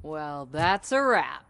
Well, that's a wrap.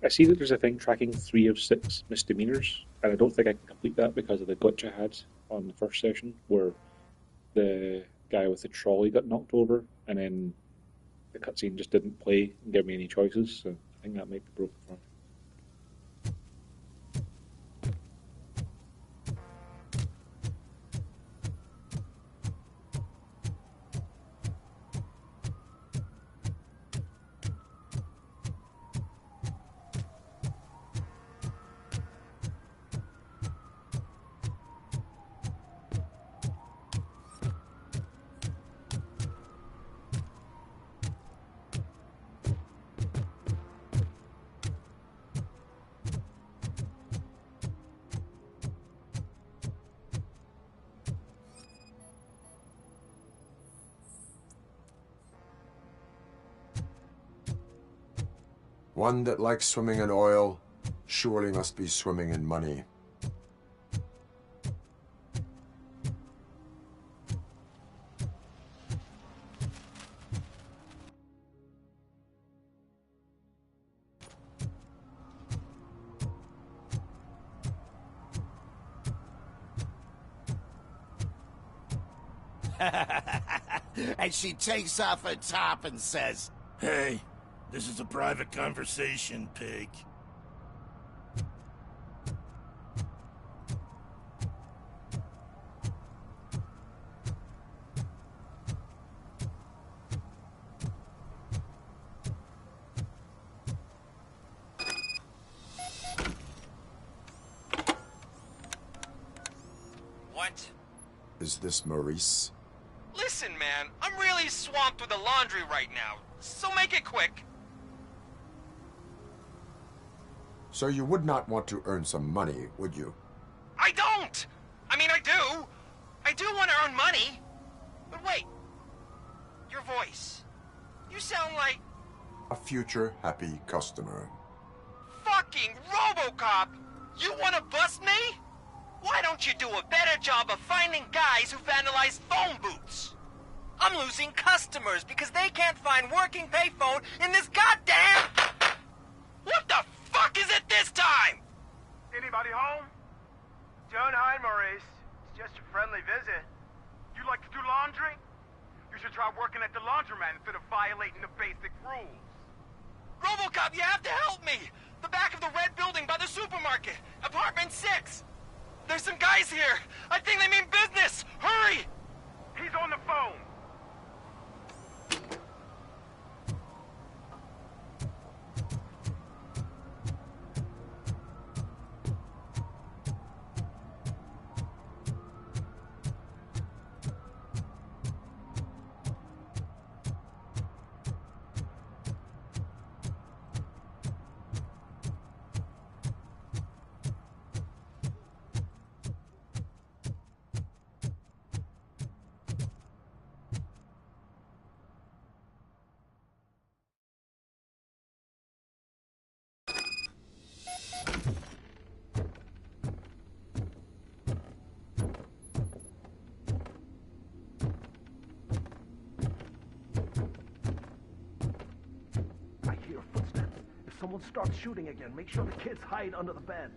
I see that there's a thing tracking 3 of 6 misdemeanors, and I don't think I can complete that because of the glitch I had on the first session where the guy with the trolley got knocked over, and then the cutscene just didn't play and give me any choices, so I think that might be broken for me. One that likes swimming in oil surely must be swimming in money. And she takes off her top and says, Hey, this is a private conversation, pig. What? Is this Maurice? Listen, man, I'm really swamped with the laundry right now, so make it quick. So you would not want to earn some money, would you? I don't! I mean, I do. I do want to earn money. But wait. Your voice. You sound like... A future happy customer. fucking Robocop! You want to bust me? Why don't you do a better job of finding guys who vandalize phone booths? I'm losing customers because they can't find working payphone in this goddamn... What the fuck is it this time? Anybody home? Don't hide, Maurice. It's just a friendly visit. You like to do laundry? You should try working at the laundromat instead of violating the basic rules. Robocop, you have to help me! The back of the red building by the supermarket. Apartment 6. There's some guys here. I think they mean business. Hurry! He's on the phone. Someone starts shooting again. Make sure the kids hide under the bed.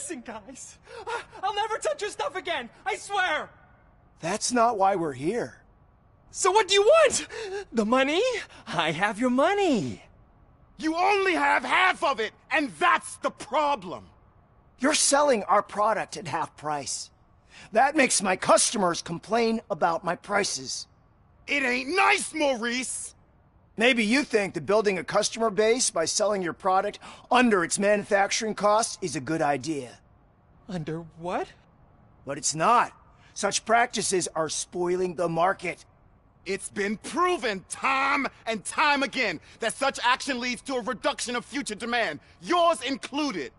Listen, guys. I'll never touch your stuff again. I swear. That's not why we're here. So what do you want? The money? I have your money. You only have half of it, and that's the problem. You're selling our product at half price. That makes my customers complain about my prices. It ain't nice, Maurice. Maybe you think that building a customer base by selling your product under its manufacturing costs is a good idea. Under what? But it's not. Such practices are spoiling the market. It's been proven time and time again that such action leads to a reduction of future demand, yours included.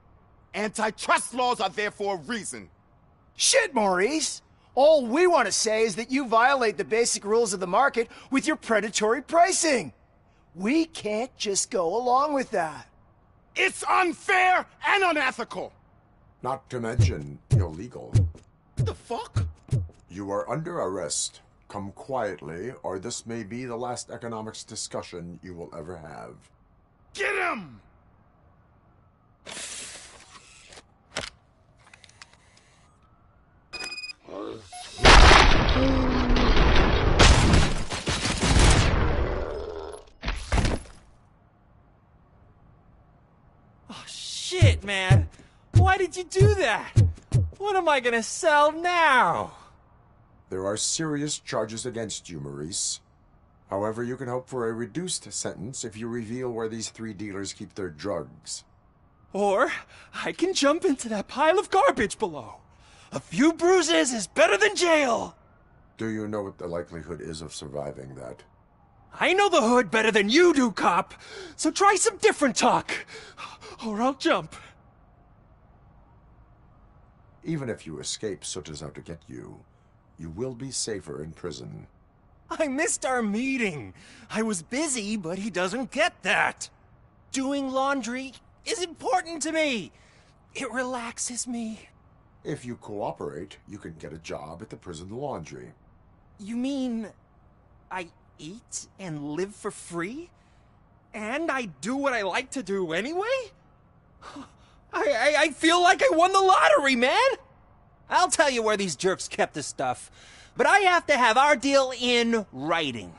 Antitrust laws are there for a reason. Shit, Maurice! All we want to say is that you violate the basic rules of the market with your predatory pricing. We can't just go along with that. It's unfair and unethical. Not to mention illegal. The fuck? You are under arrest. Come quietly, or this may be the last economics discussion you will ever have. Get him! Oh, shit, man. Why did you do that? What am I gonna sell now? There are serious charges against you, Maurice. However, you can hope for a reduced sentence if you reveal where these 3 dealers keep their drugs. Or I can jump into that pile of garbage below. A few bruises is better than jail. Do you know what the likelihood is of surviving that? I know the hood better than you do, cop. So try some different talk. Or I'll jump. Even if you escape Soot is out to get you, you will be safer in prison. I missed our meeting. I was busy, but he doesn't get that. Doing laundry is important to me. It relaxes me. If you cooperate, you can get a job at the prison laundry. You mean I eat and live for free? And I do what I like to do anyway? I feel like I won the lottery, man! I'll tell you where these jerks kept the stuff, but I have to have our deal in writing.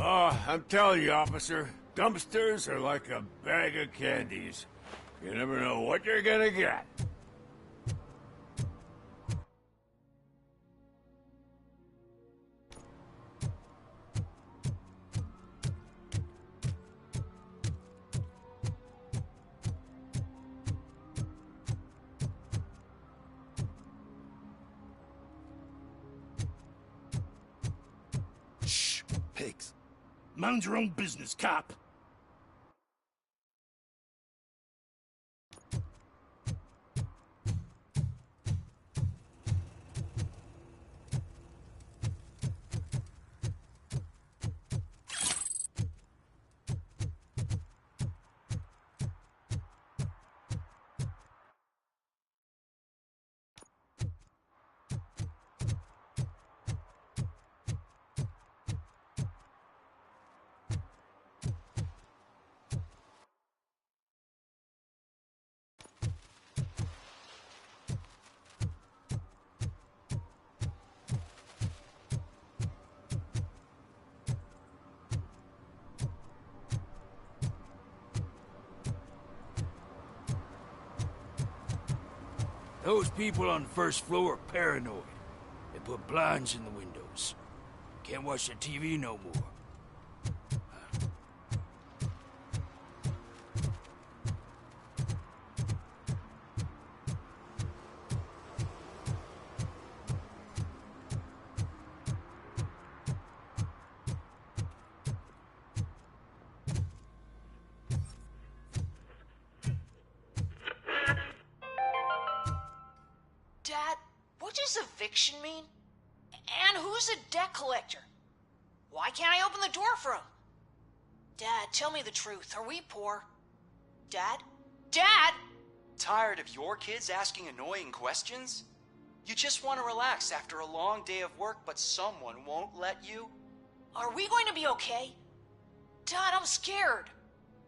Oh, I'm telling you, officer, dumpsters are like a bag of candies. You never know what you're gonna get. Shh, pigs. Mind your own business, cop. Those people on the first floor are paranoid. They put blinds in the windows. Can't watch the TV no more. eviction mean? And who's a debt collector? Why can't I open the door for him? Dad, tell me the truth. Are we poor? Dad? Dad! Tired of your kids asking annoying questions? You just want to relax after a long day of work, but someone won't let you? Are we going to be okay? Dad, I'm scared.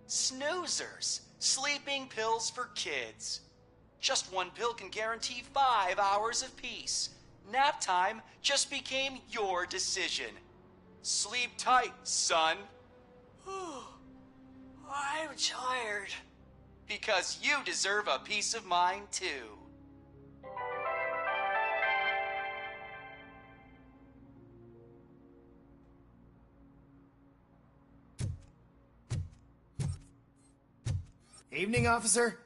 Snoozers. Sleeping pills for kids. Just one pill can guarantee 5 hours of peace. Nap time just became your decision. Sleep tight, son. I'm tired. Because you deserve a peace of mind, too. Evening, officer.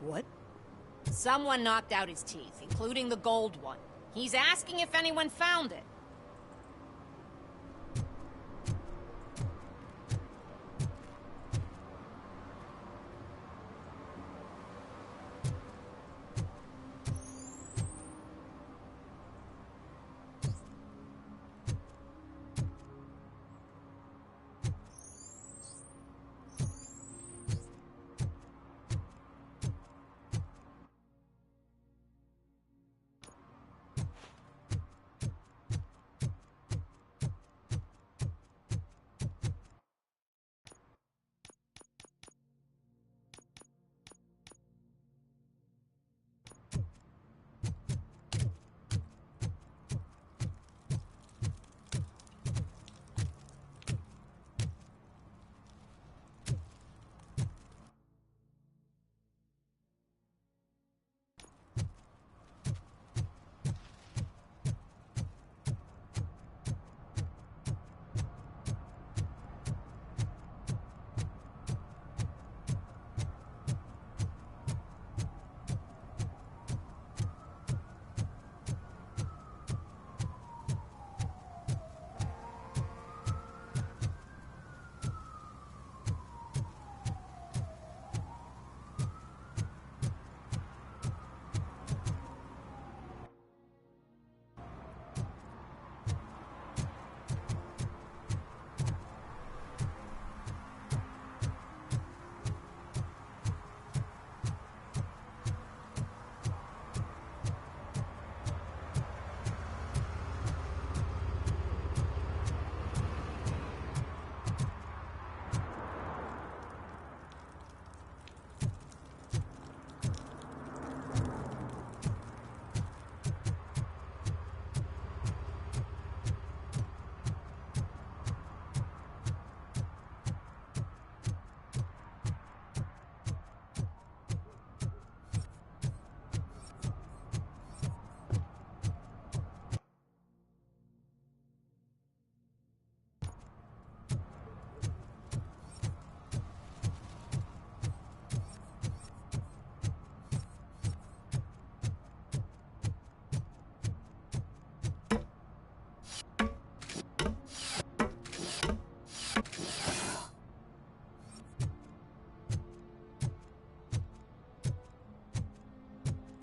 What? Someone knocked out his teeth, including the gold one. He's asking if anyone found it.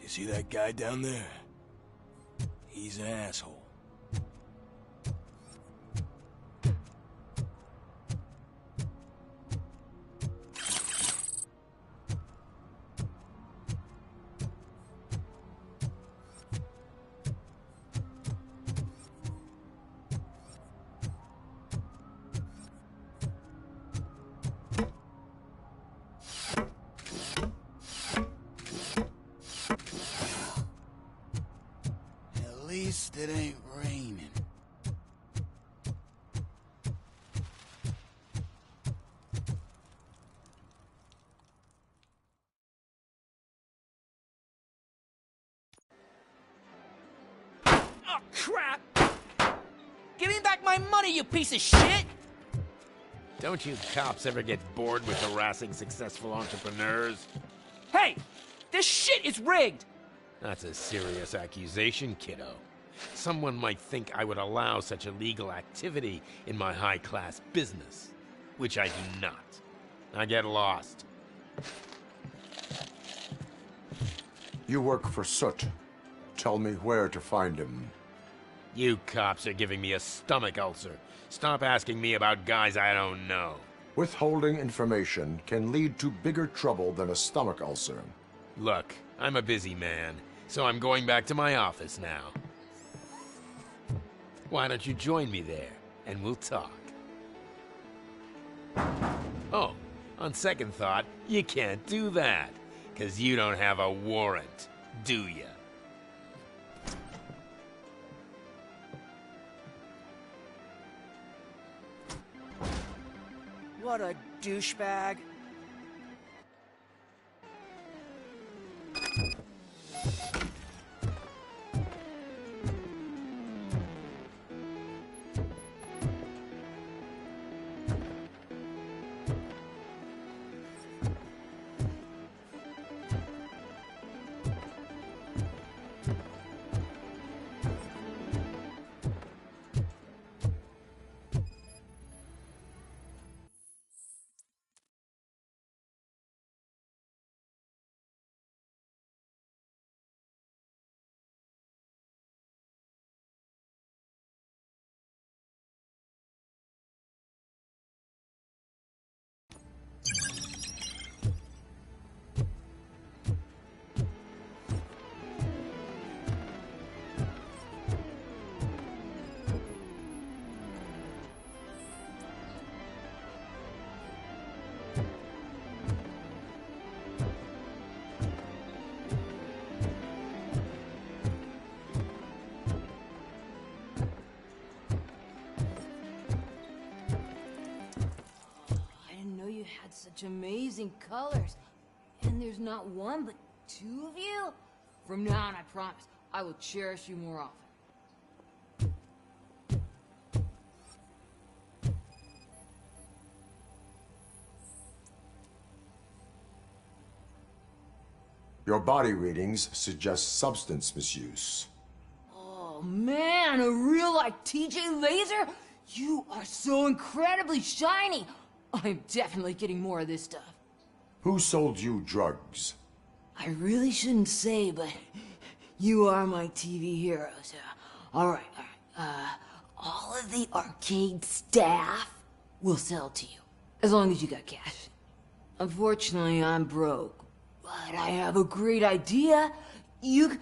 See that guy down there? He's an asshole. At least it ain't raining. Give me back my money, you piece of shit! Don't you cops ever get bored with harassing successful entrepreneurs? Hey! This shit is rigged! That's a serious accusation, kiddo. Someone might think I would allow such illegal activity in my high-class business, which I do not. I get lost. You work for Soot. Tell me where to find him. You cops are giving me a stomach ulcer. Stop asking me about guys I don't know. Withholding information can lead to bigger trouble than a stomach ulcer. Look, I'm a busy man, so I'm going back to my office now. Why don't you join me there, and we'll talk. Oh, on second thought, you can't do that, 'cause you don't have a warrant, do ya? What a douchebag. Such amazing colors. And there's not one, but two of you? From now on, I promise, I will cherish you more often. Your body readings suggest substance misuse. Oh man, a real-life TJ Laser? You are so incredibly shiny! I'm definitely getting more of this stuff. Who sold you drugs? I really shouldn't say, but you are my TV heroes. Alright. All of the arcade staff will sell to you, as long as you got cash. Unfortunately, I'm broke, but I have a great idea. You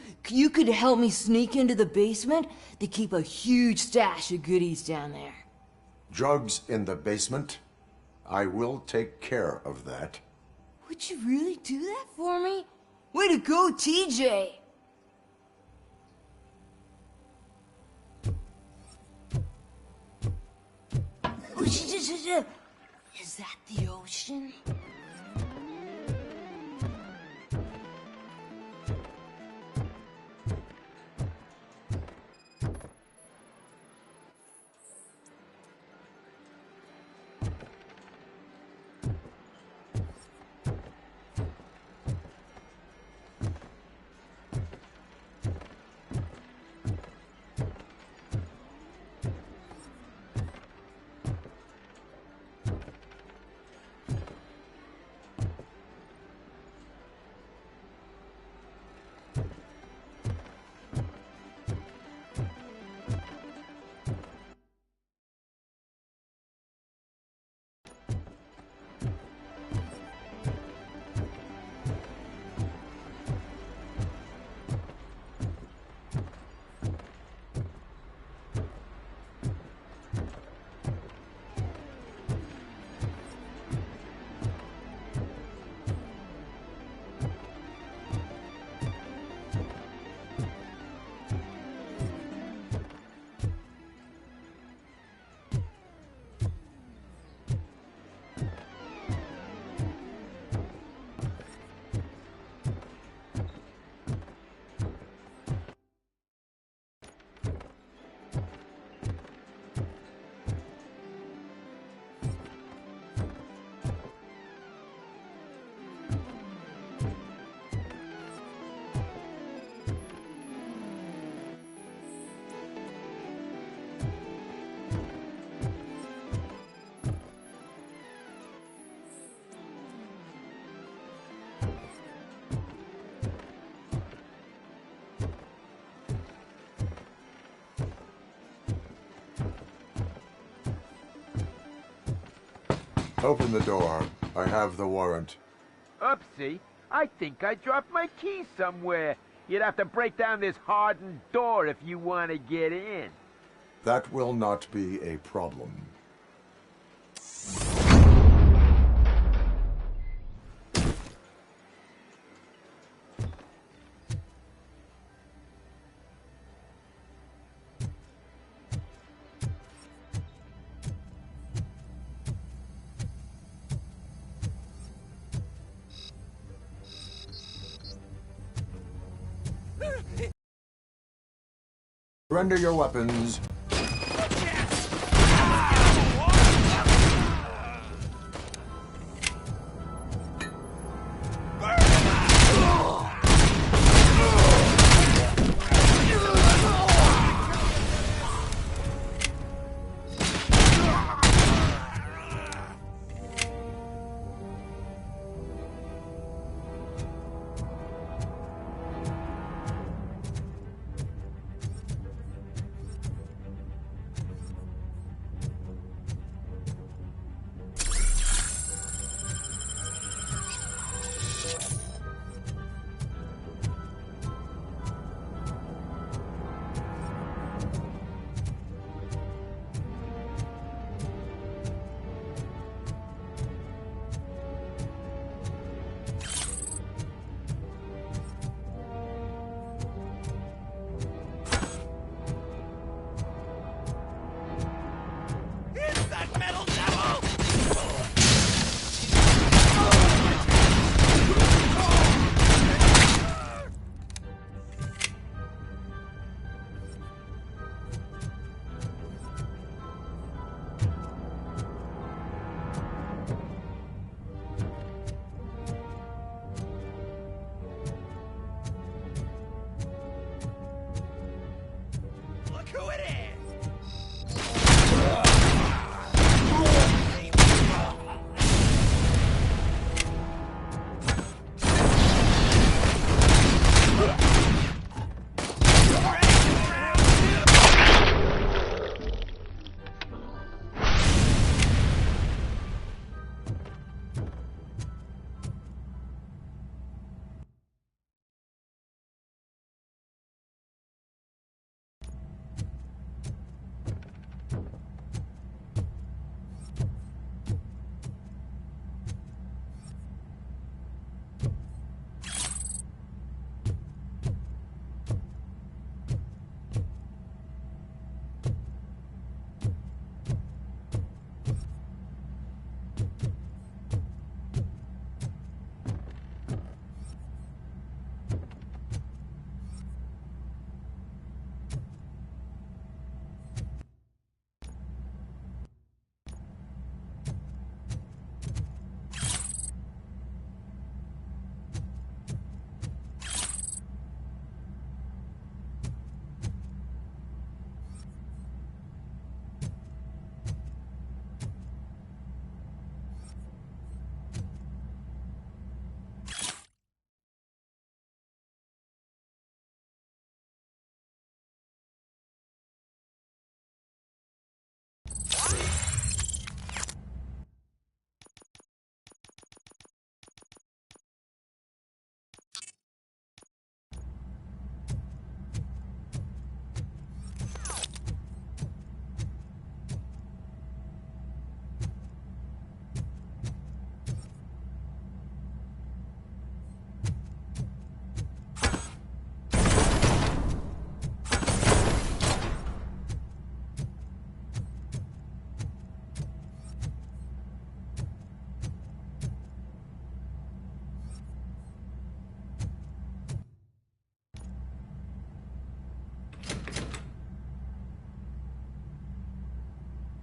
could help me sneak into the basement. They keep a huge stash of goodies down there. Drugs in the basement? I will take care of that. Would you really do that for me? Way to go, TJ! Is that the ocean? Open the door. I have the warrant. Oopsie. I think I dropped my keys somewhere. You'd have to break down this hardened door if you want to get in. That will not be a problem. Surrender your weapons.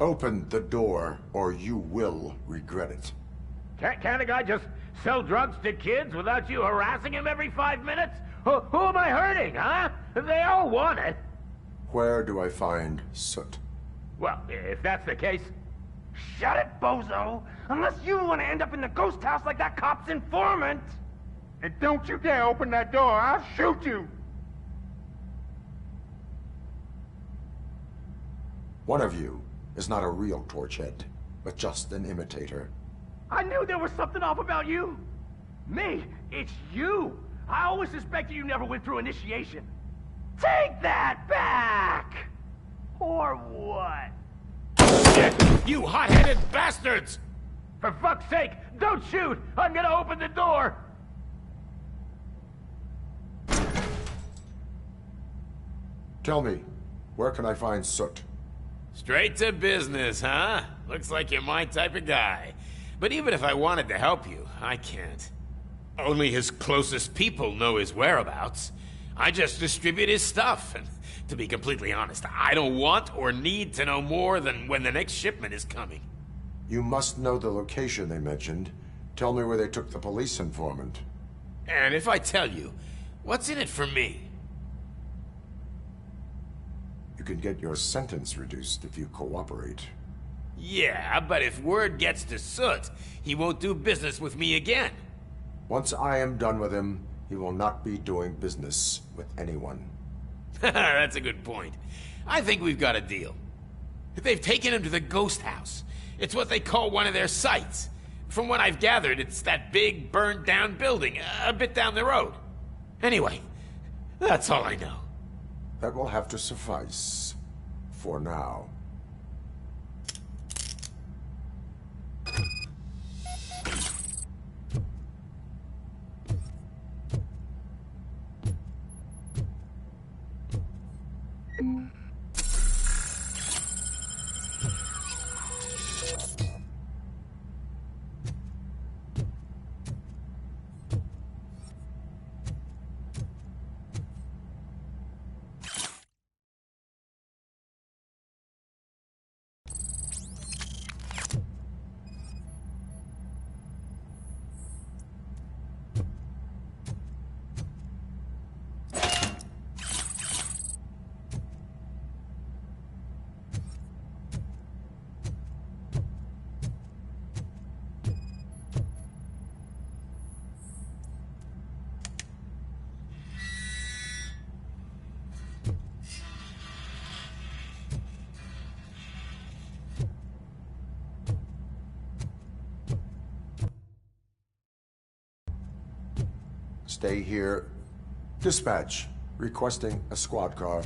Open the door, or you will regret it. Can't a guy just sell drugs to kids without you harassing him every 5 minutes? Who am I hurting, huh? They all want it. Where do I find Soot? Well, if that's the case... Shut it, bozo! Unless you want to end up in the ghost house like that cop's informant! And don't you dare open that door, I'll shoot you! One of you is not a real Torchhead, but just an imitator. I knew there was something off about you. Me? It's you. I always suspected you never went through initiation. Take that back! Or what? Shit! You hot-headed bastards! For fuck's sake, don't shoot! I'm gonna open the door! Tell me, where can I find Soot? Straight to business, huh? Looks like you're my type of guy. But even if I wanted to help you, I can't. Only his closest people know his whereabouts. I just distribute his stuff, and to be completely honest, I don't want or need to know more than when the next shipment is coming. You must know the location they mentioned. Tell me where they took the police informant. And if I tell you, what's in it for me? You can get your sentence reduced if you cooperate. Yeah, but if word gets to Soot, he won't do business with me again. Once I am done with him, he will not be doing business with anyone. That's a good point. I think we've got a deal. They've taken him to the ghost house. It's what they call one of their sites. From what I've gathered, it's that big, burned-down building, a bit down the road. Anyway, that's all I know. That will have to suffice. For now. Stay here. Dispatch. Requesting a squad car.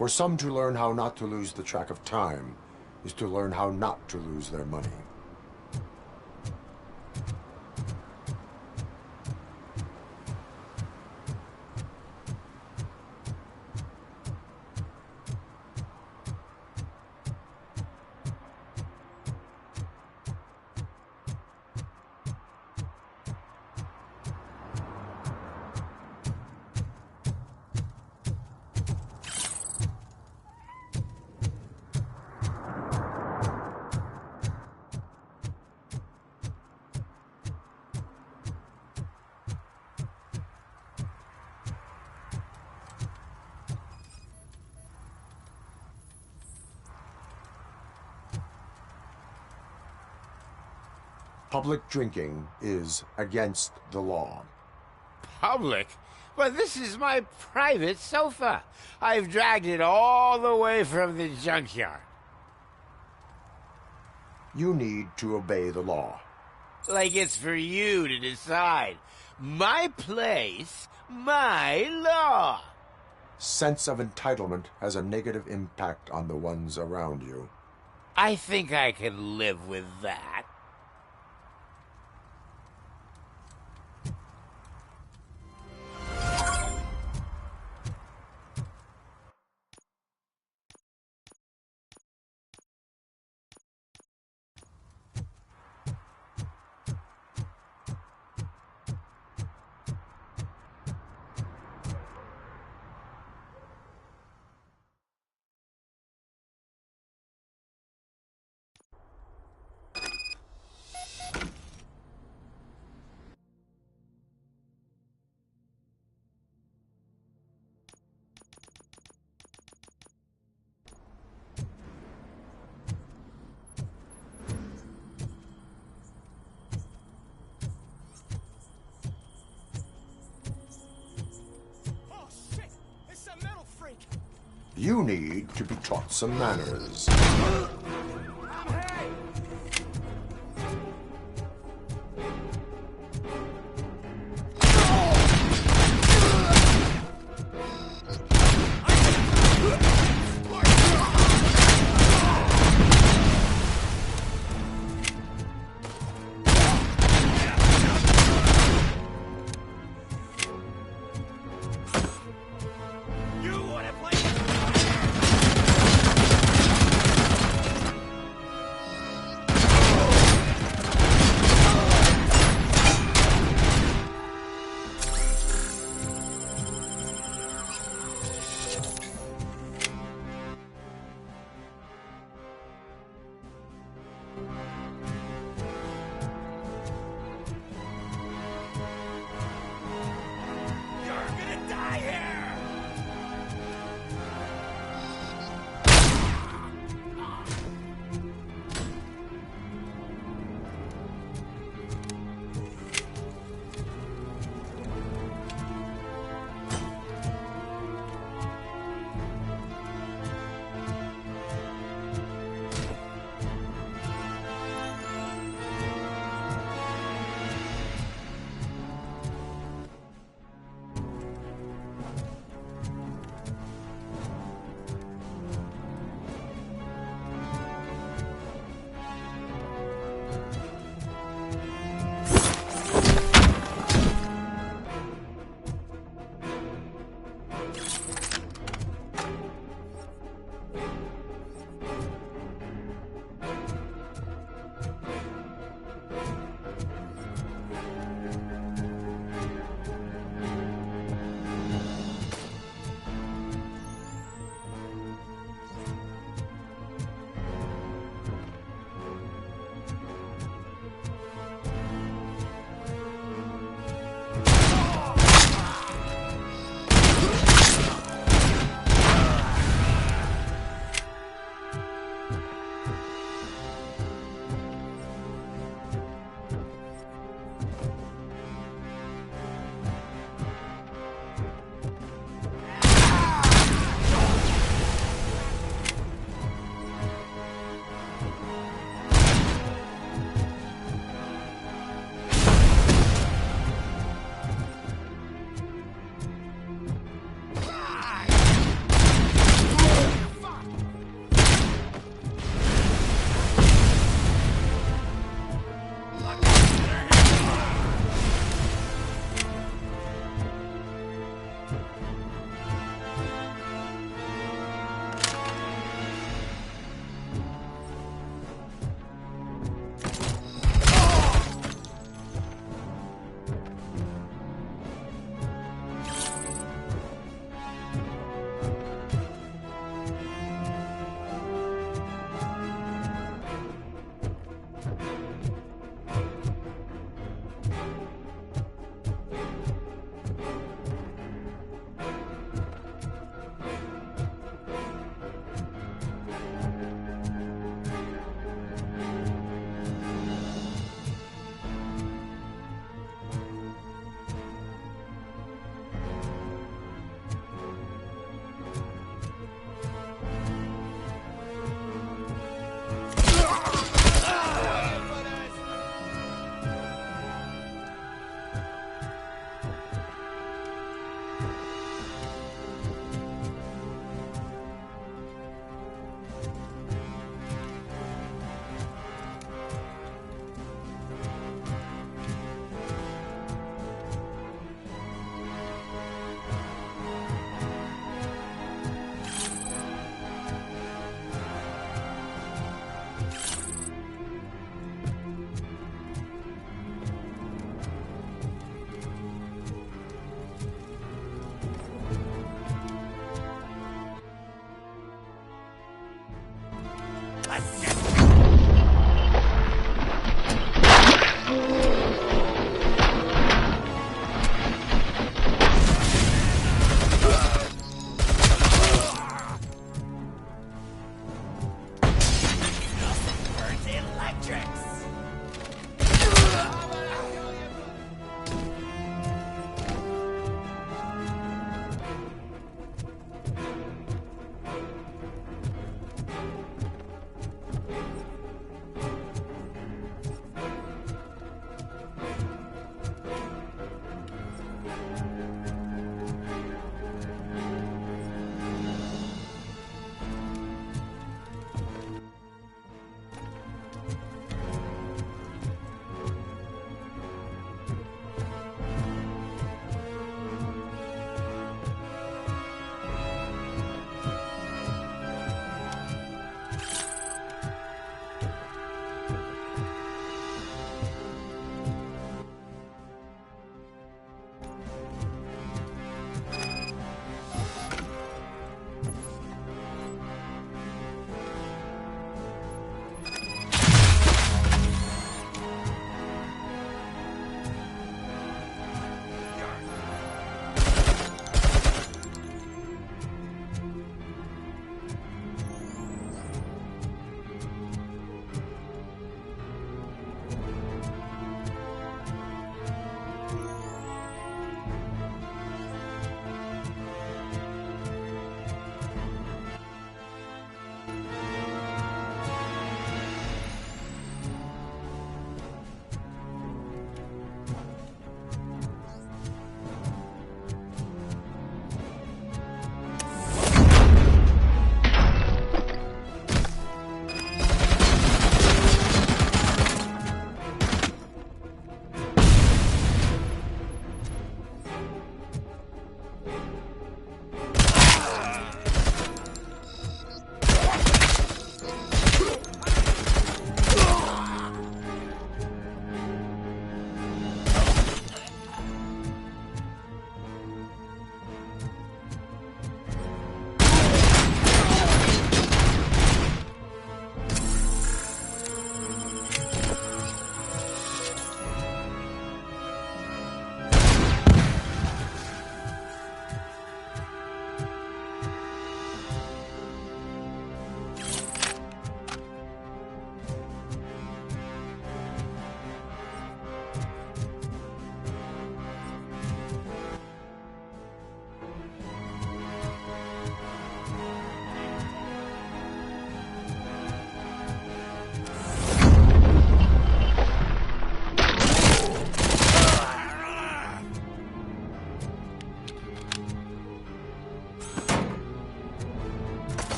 For some, to learn how not to lose the track of time is to learn how not to lose their money. Public drinking is against the law. Public? But this is my private sofa. I've dragged it all the way from the junkyard. You need to obey the law. Like it's for you to decide. My place, my law. Sense of entitlement has a negative impact on the ones around you. I think I could live with that. You need to be taught some manners.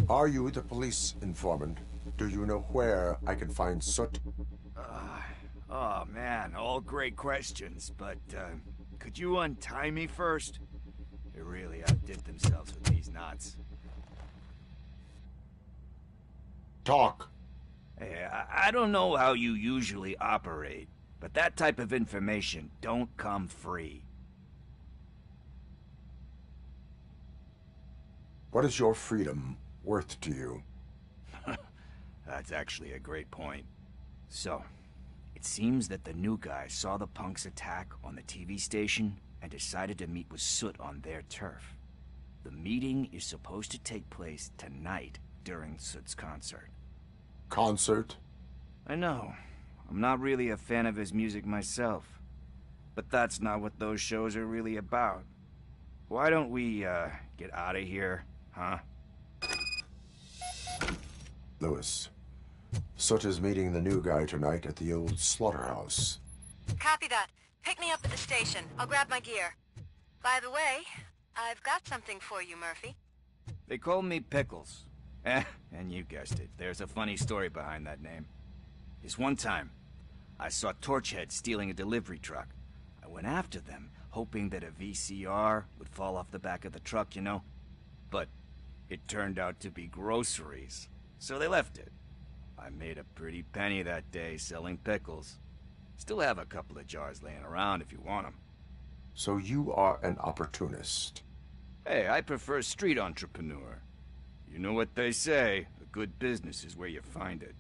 Are you the police informant? Do you know where I can find Soot? Oh man, all great questions, but could you untie me first? They really outdid themselves with these knots. Talk. Hey, I don't know how you usually operate, but that type of information don't come free. What is your freedom worth to you? That's actually a great point. So, it seems that the new guy saw the punks attack on the TV station and decided to meet with Soot on their turf. The meeting is supposed to take place tonight during Soot's concert. Concert? I know. I'm not really a fan of his music myself. But that's not what those shows are really about. Why don't we, get out of here, huh? Lewis, Soot is meeting the new guy tonight at the old slaughterhouse. Copy that. Pick me up at the station. I'll grab my gear. By the way, I've got something for you, Murphy. They call me Pickles. And you guessed it, there's a funny story behind that name. This one time, I saw Torchhead stealing a delivery truck. I went after them, hoping that a VCR would fall off the back of the truck, you know? But it turned out to be groceries, so they left it. I made a pretty penny that day selling pickles. Still have a couple of jars laying around if you want them. So you are an opportunist. Hey, I prefer street entrepreneur. You know what they say, a good business is where you find it.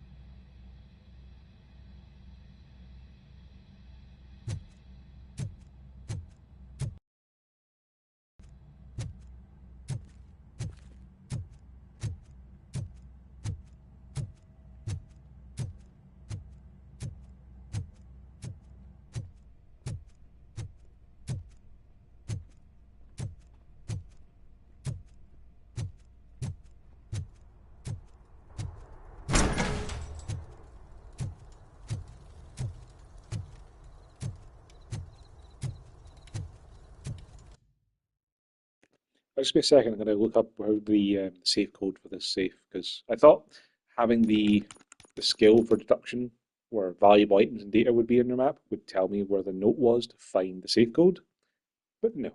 Just be a second, I'm going to look up where the safe code for this safe, because I thought having the skill for deduction where valuable items and data would be in your map would tell me where the note was to find the safe code, but no.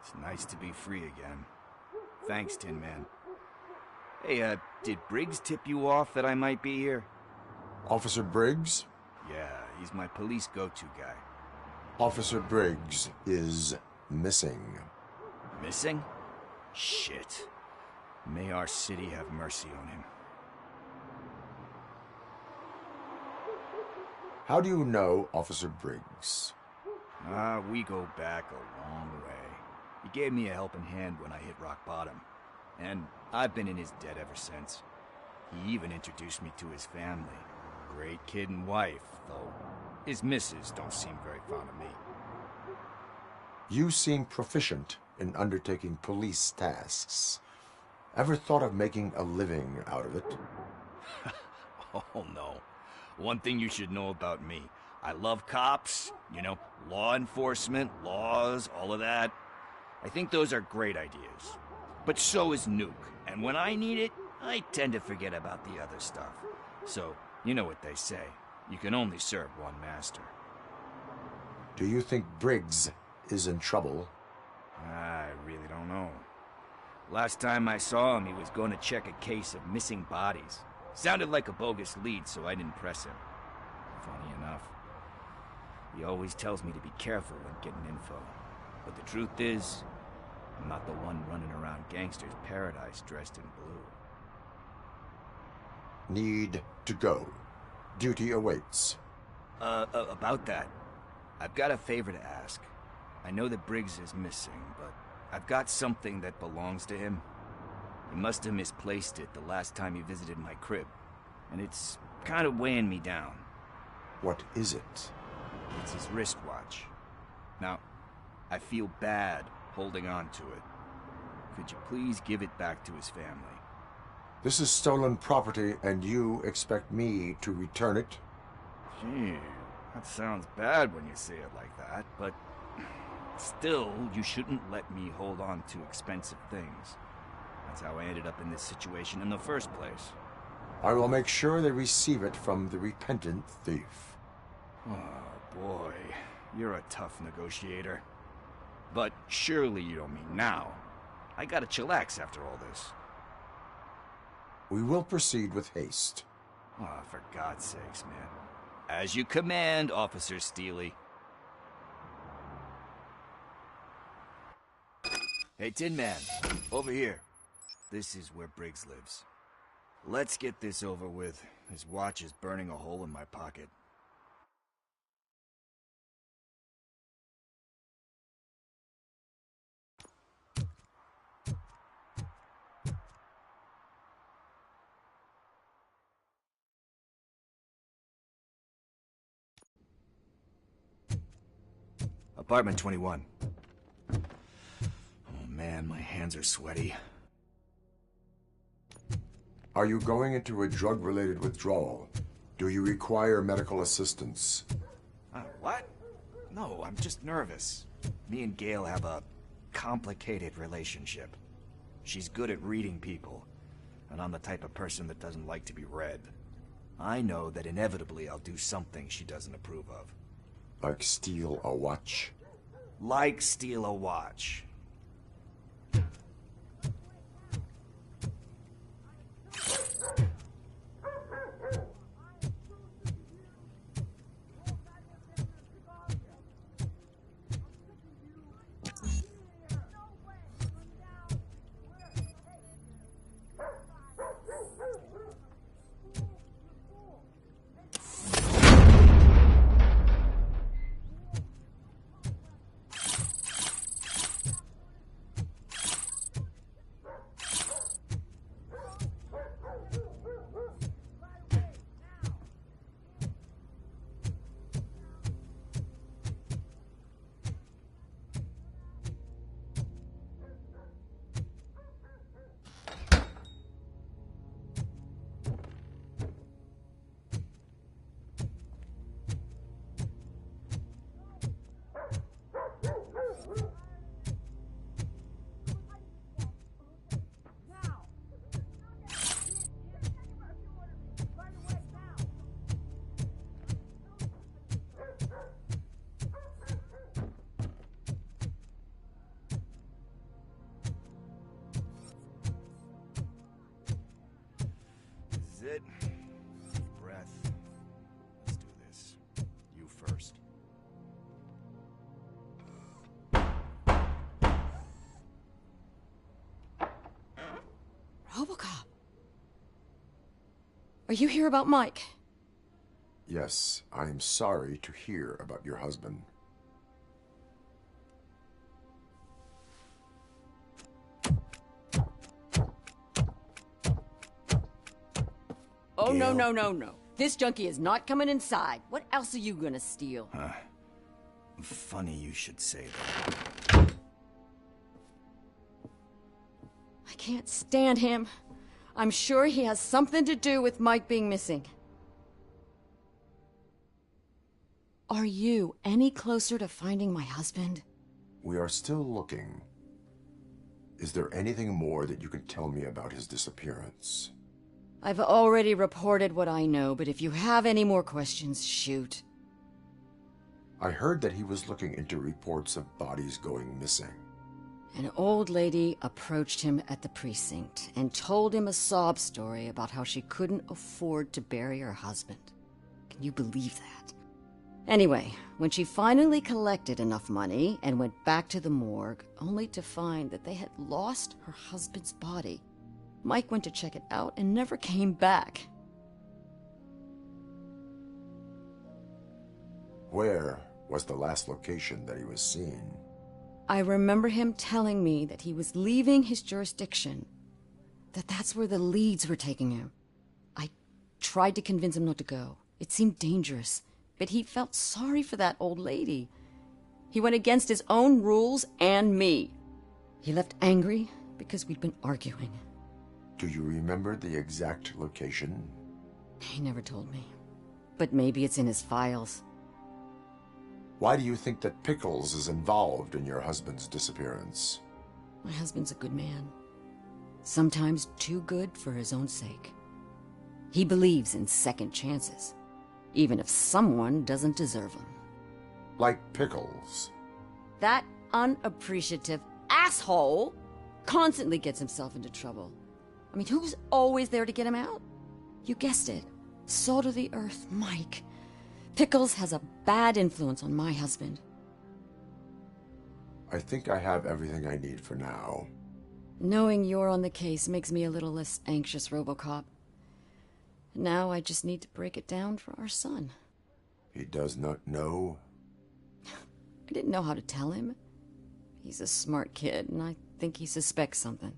It's nice to be free again. Thanks, Tin Man. Hey, did Briggs tip you off that I might be here? Officer Briggs? Yeah, he's my police go-to guy. Officer Briggs is missing. Missing? Shit. May our city have mercy on him. How do you know Officer Briggs? We go back a long way. He gave me a helping hand when I hit rock bottom. And I've been in his debt ever since. He even introduced me to his family. Great kid and wife, though his missus don't seem very fond of me. You seem proficient in undertaking police tasks. Ever thought of making a living out of it? Oh, no. One thing you should know about me. I love cops, you know, law enforcement, laws, all of that. I think those are great ideas. But so is Nuke, and when I need it, I tend to forget about the other stuff. So, you know what they say. You can only serve one master. Do you think Briggs is in trouble? I really don't know. Last time I saw him, he was going to check a case of missing bodies. Sounded like a bogus lead, so I didn't press him. Funny enough. He always tells me to be careful when getting info. But the truth is, I'm not the one running around gangsters' paradise dressed in blue. Need to go. Duty awaits. About that, I've got a favor to ask. I know that Briggs is missing, but I've got something that belongs to him. He must have misplaced it the last time he visited my crib, and it's kind of weighing me down. What is it? It's his wristwatch. Now, I feel bad holding on to it. Could you please give it back to his family? This is stolen property, and you expect me to return it? Gee, that sounds bad when you say it like that, but still, you shouldn't let me hold on to expensive things. That's how I ended up in this situation in the first place. I will make sure they receive it from the repentant thief. Oh, boy. You're a tough negotiator. But surely you don't mean now. I gotta chillax after all this. We will proceed with haste. Oh, for God's sakes, man. As you command, Officer Steely. Hey, Tin Man. Over here. This is where Briggs lives. Let's get this over with. His watch is burning a hole in my pocket. Apartment 21. Oh man, my hands are sweaty. Are you going into a drug-related withdrawal? Do you require medical assistance? What? No, I'm just nervous. Me and Gail have a complicated relationship. She's good at reading people, and I'm the type of person that doesn't like to be read. I know that inevitably I'll do something she doesn't approve of. Like steal a watch? Like steal a watch. It. Deep breath. Let's do this. You first. Robocop. Are you here about Mike? Yes, I am sorry to hear about your husband. Oh, no, Gale? no, no, no. This junkie is not coming inside. What else are you gonna steal? Funny you should say that. I can't stand him. I'm sure he has something to do with Mike being missing. Are you any closer to finding my husband? We are still looking. Is there anything more that you can tell me about his disappearance? I've already reported what I know, but if you have any more questions, shoot. I heard that he was looking into reports of bodies going missing. An old lady approached him at the precinct and told him a sob story about how she couldn't afford to bury her husband. Can you believe that? Anyway, when she finally collected enough money and went back to the morgue, only to find that they had lost her husband's body, Mike went to check it out and never came back. Where was the last location that he was seen? I remember him telling me that he was leaving his jurisdiction, that's where the leads were taking him. I tried to convince him not to go. It seemed dangerous, but he felt sorry for that old lady. He went against his own rules and me. He left angry because we'd been arguing. Do you remember the exact location? He never told me, but maybe it's in his files. Why do you think that Pickles is involved in your husband's disappearance? My husband's a good man. Sometimes too good for his own sake. He believes in second chances, even if someone doesn't deserve them. Like Pickles? That unappreciative asshole constantly gets himself into trouble. I mean, who's always there to get him out? You guessed it. Salt of the earth, Mike. Pickles has a bad influence on my husband. I think I have everything I need for now. Knowing you're on the case makes me a little less anxious, Robocop. Now I just need to break it down for our son. He does not know? I didn't know how to tell him. He's a smart kid, and I think he suspects something.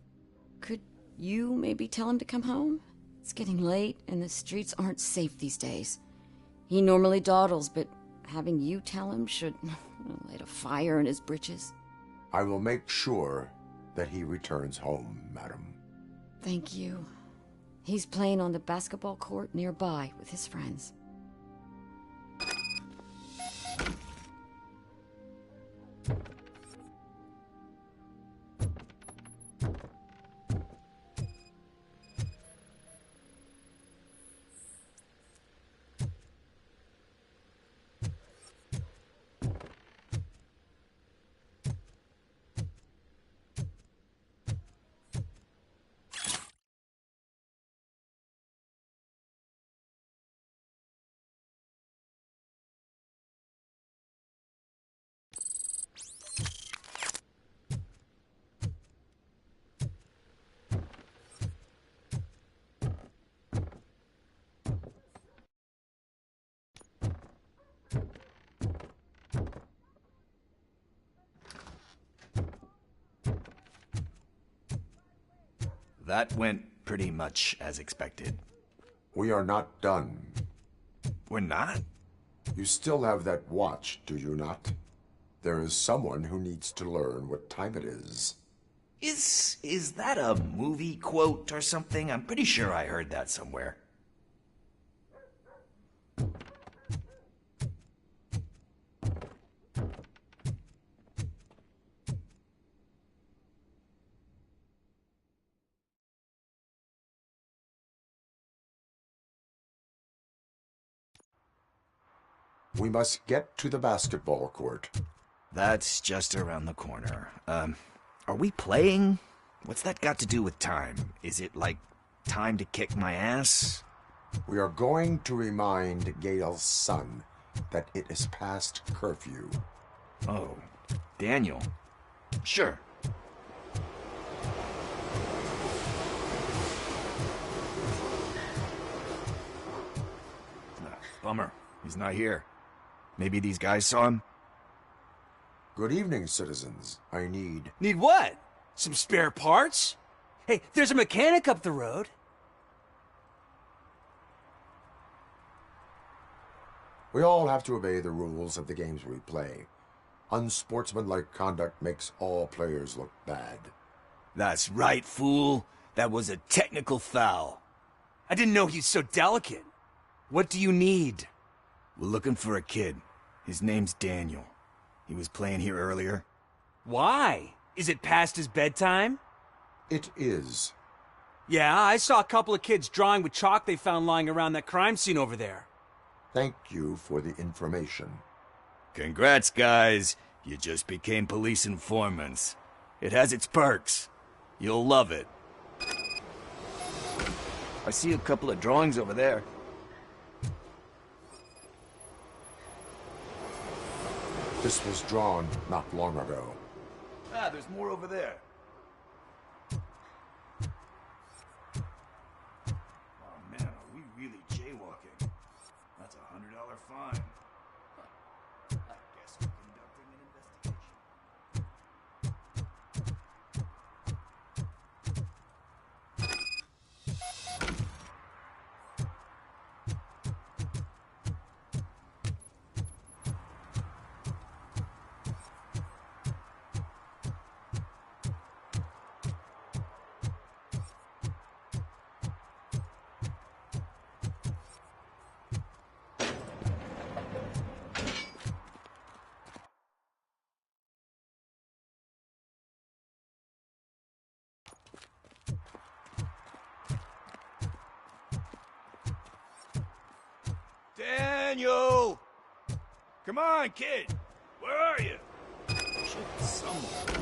Could you maybe tell him to come home? It's getting late, and the streets aren't safe these days. He normally dawdles, but having you tell him should light a fire in his britches. I will make sure that he returns home, madam. Thank you. He's playing on the basketball court nearby with his friends. That went pretty much as expected. We are not done. We're not? You still have that watch, do you not? There is someone who needs to learn what time it is. Is that a movie quote or something? I'm pretty sure I heard that somewhere. We must get to the basketball court. That's just around the corner. Are we playing? What's that got to do with time? Is it like time to kick my ass? We are going to remind Gale's son that it is past curfew. Oh, Daniel. Sure. Bummer. He's not here. Maybe these guys saw him? Good evening, citizens. I need... Need what? Some spare parts? Hey, there's a mechanic up the road. We all have to obey the rules of the games we play. Unsportsmanlike conduct makes all players look bad. That's right, fool. That was a technical foul. I didn't know he's so delicate. What do you need? We're looking for a kid. His name's Daniel. He was playing here earlier. Why? Is it past his bedtime? It is. Yeah, I saw a couple of kids drawing with chalk they found lying around that crime scene over there. Thank you for the information. Congrats, guys. You just became police informants. It has its perks. You'll love it. I see a couple of drawings over there. This was drawn not long ago. Ah, there's more over there. Oh man, are we really jaywalking? That's a $100 fine. I guess we're conducting an investigation. Daniel! Come on, kid! Where are you? Should be somewhere.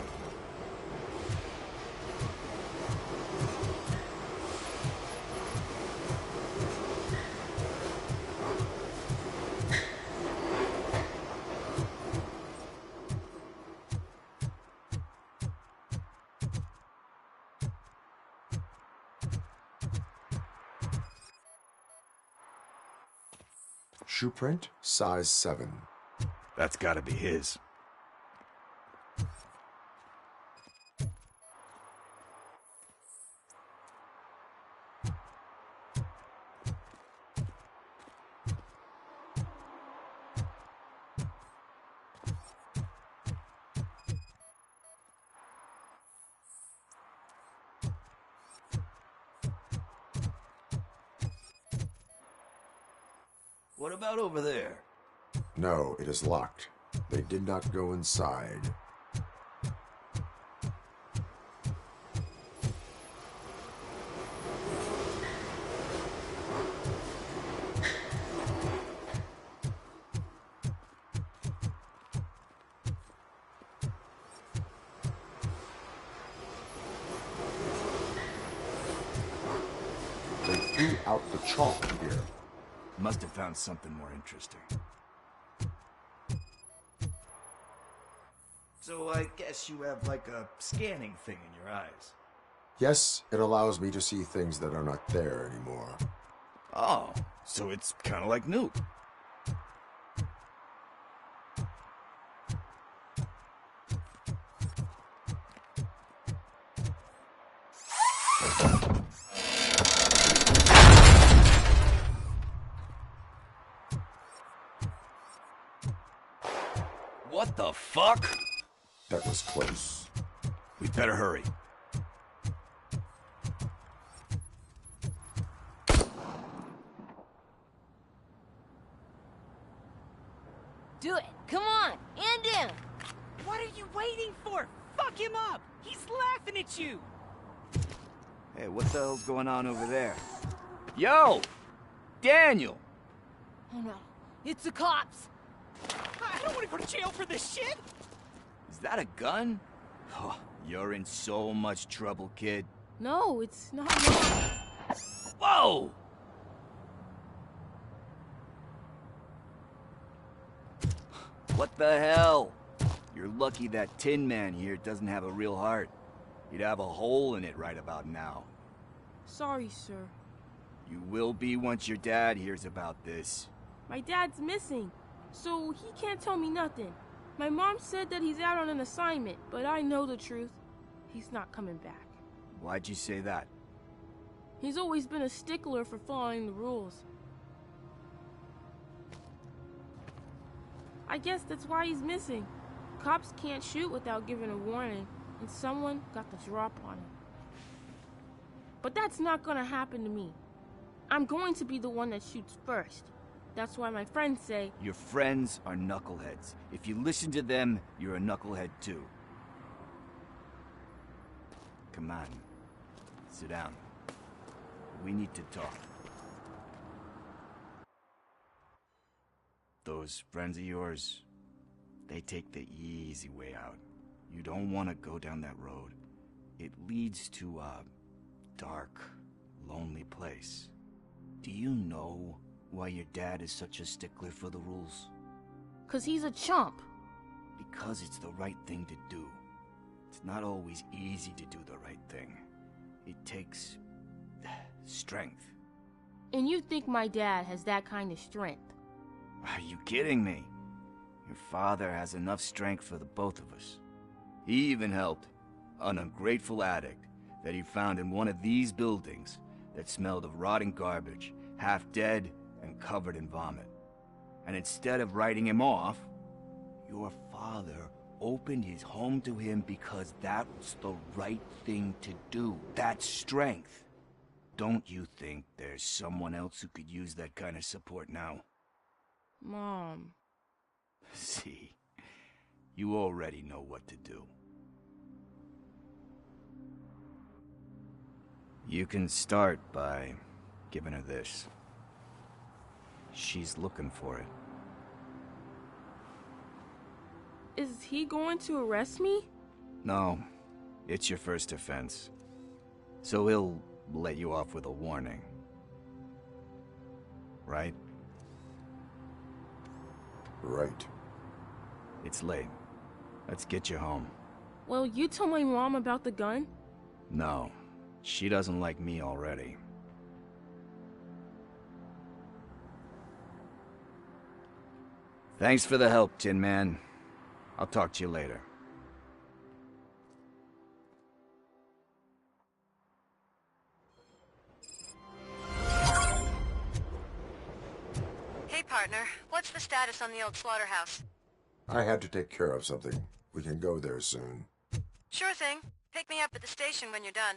Shoe print, size 7. That's gotta be his. What about over there? No, it is locked. They did not go inside. They threw out the chalk here. Must have found something more interesting. So I guess you have like a scanning thing in your eyes. Yes, it allows me to see things that are not there anymore. Oh, so it's kind of like Nuke. What the fuck? That was close. We'd better hurry. Do it. Come on. End him. What are you waiting for? Fuck him up. He's laughing at you. Hey, what the hell's going on over there? Yo! Daniel! Oh no. It's the cops. I don't want to go to jail for this shit. Is that a gun? Oh, you're in so much trouble, kid. No, it's not. Whoa! What the hell? You're lucky that Tin Man here doesn't have a real heart. He'd have a hole in it right about now. Sorry, sir. You will be once your dad hears about this. My dad's missing, so he can't tell me nothing. My mom said that he's out on an assignment, but I know the truth. He's not coming back. Why'd you say that? He's always been a stickler for following the rules. I guess that's why he's missing. Cops can't shoot without giving a warning, and someone got the drop on him. But that's not gonna happen to me. I'm going to be the one that shoots first. That's why my friends say... Your friends are knuckleheads. If you listen to them, you're a knucklehead too. Come on. Sit down. We need to talk. Those friends of yours, they take the easy way out. You don't want to go down that road. It leads to a dark, lonely place. Do you know why your dad is such a stickler for the rules? 'Cause he's a chump. Because it's the right thing to do. It's not always easy to do the right thing. It takes strength. And you think my dad has that kind of strength? Are you kidding me? Your father has enough strength for the both of us. He even helped an ungrateful addict that he found in one of these buildings that smelled of rotting garbage, half dead and covered in vomit. And instead of writing him off, your father opened his home to him because that was the right thing to do. That's strength. Don't you think there's someone else who could use that kind of support now? Mom. See, you already know what to do. You can start by giving her this. She's looking for it. Is he going to arrest me? No, it's your first offense. So he'll let you off with a warning. Right? Right. It's late. Let's get you home. Well, you tell my mom about the gun? No, she doesn't like me already. Thanks for the help, Tin Man. I'll talk to you later. Hey, partner. What's the status on the old slaughterhouse? I had to take care of something. We can go there soon. Sure thing. Pick me up at the station when you're done.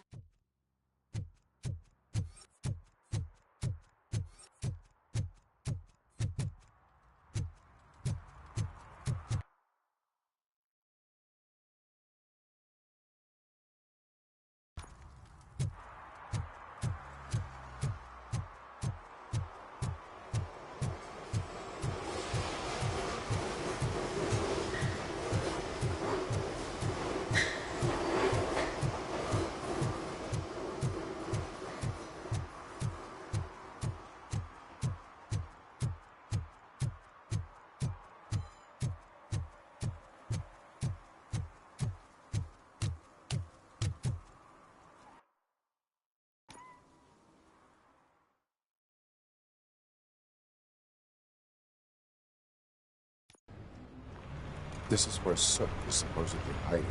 This is where Soot is supposedly hiding.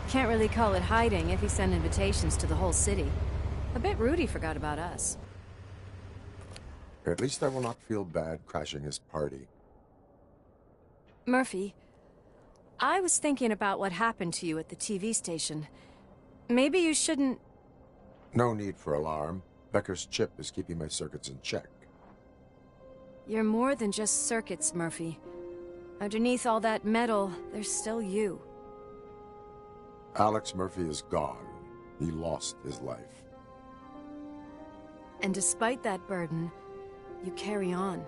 Can't really call it hiding if he sent invitations to the whole city. A bit rude he forgot about us. At least I will not feel bad crashing his party. Murphy, I was thinking about what happened to you at the TV station. Maybe you shouldn't... No need for alarm. Becker's chip is keeping my circuits in check. You're more than just circuits, Murphy. Underneath all that metal, there's still you. Alex Murphy is gone. He lost his life. And despite that burden, you carry on.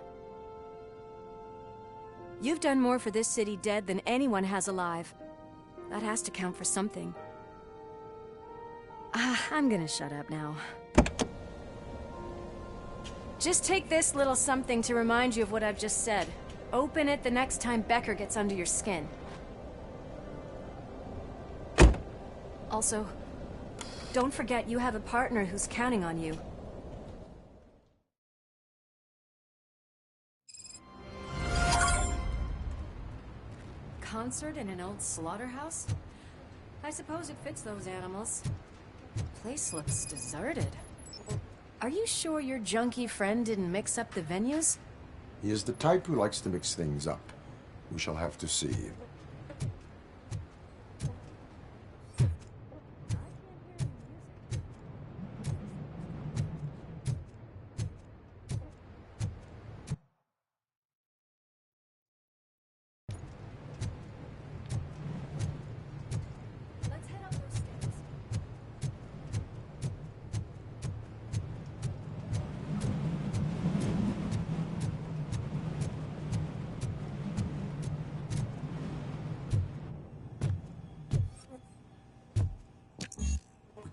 You've done more for this city dead than anyone has alive. That has to count for something. I'm gonna shut up now. Just take this little something to remind you of what I've just said. Open it the next time Becker gets under your skin. Also, don't forget you have a partner who's counting on you. Concert in an old slaughterhouse? I suppose it fits those animals. The place looks deserted. Are you sure your junkie friend didn't mix up the venues? He is the type who likes to mix things up. We shall have to see.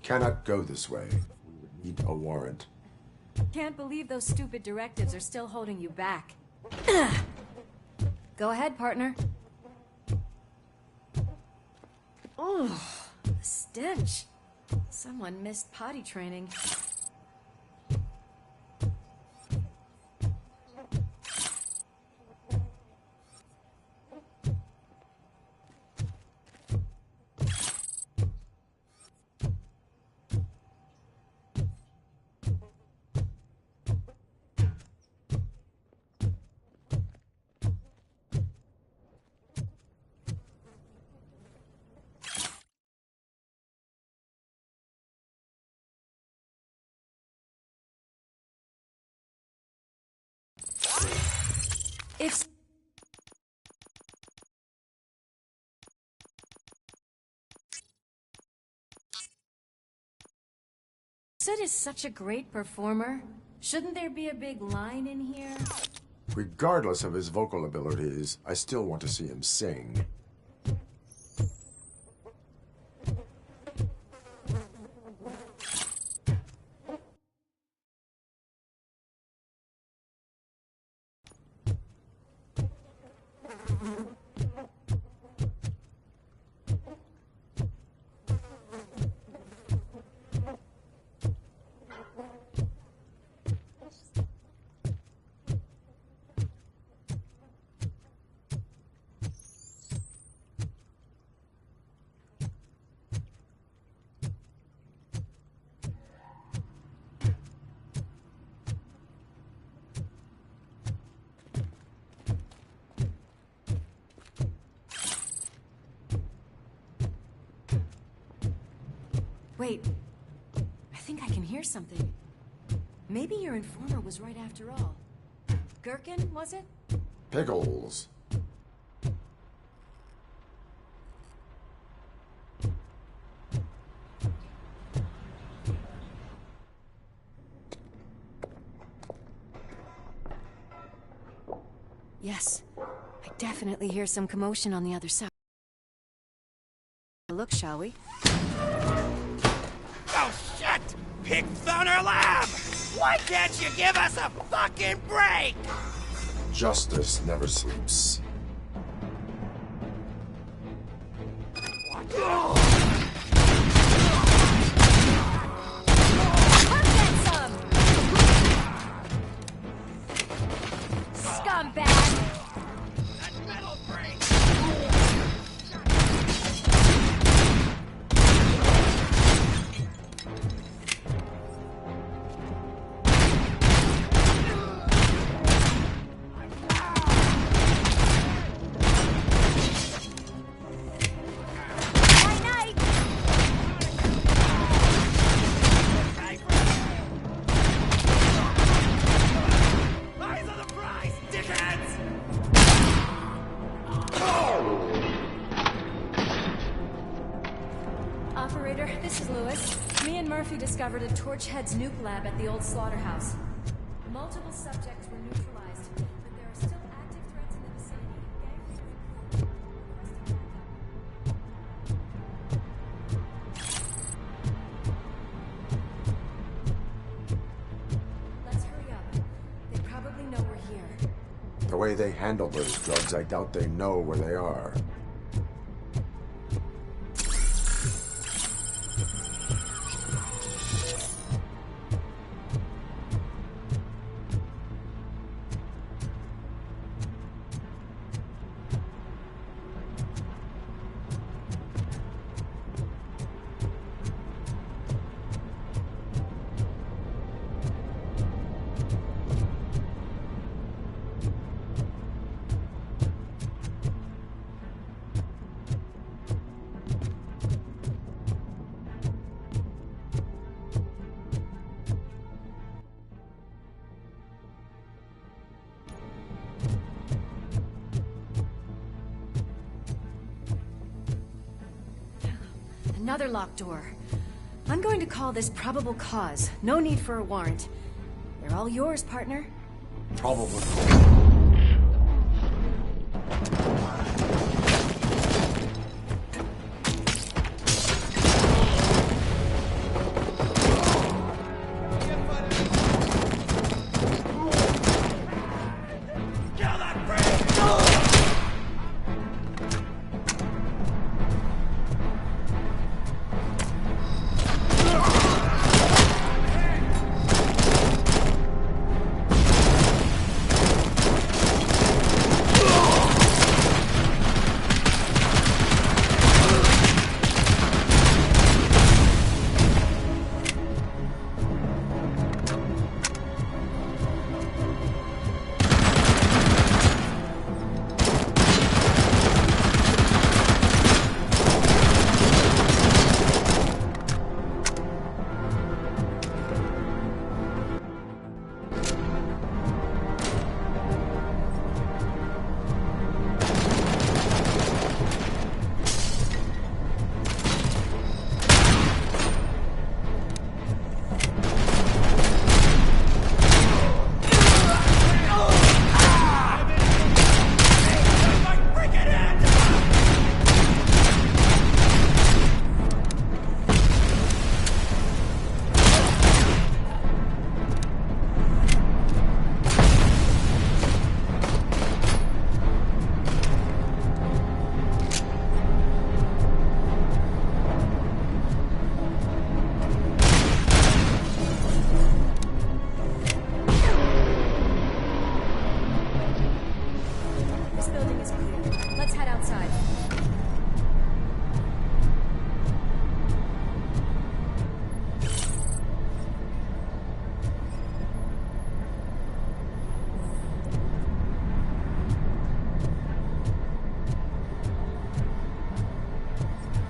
Cannot go this way. We would need a warrant. Can't believe those stupid directives are still holding you back. Go ahead, partner. Oh, the stench. Someone missed potty training. It's... Soot is such a great performer. Shouldn't there be a big line in here? Regardless of his vocal abilities, I still want to see him sing. Wait, I think I can hear something. Maybe your informer was right after all. Gherkin, was it? Pickles. Yes, I definitely hear some commotion on the other side. Look, shall we? Oh, shit! Pigs on our lab! Why can't you give us a fucking break? Justice never sleeps. Scumbag! That metal break! Operator, this is Lewis. Me and Murphy discovered a Torchhead's nuke lab at the old slaughterhouse. Multiple subjects were neutralized, but there are still active threats in the vicinity. Let's hurry up. They probably know we're here. The way they handle those drugs, I doubt they know where they are. another locked door. I'm going to call this probable cause. No need for a warrant. They're all yours, partner. Probable.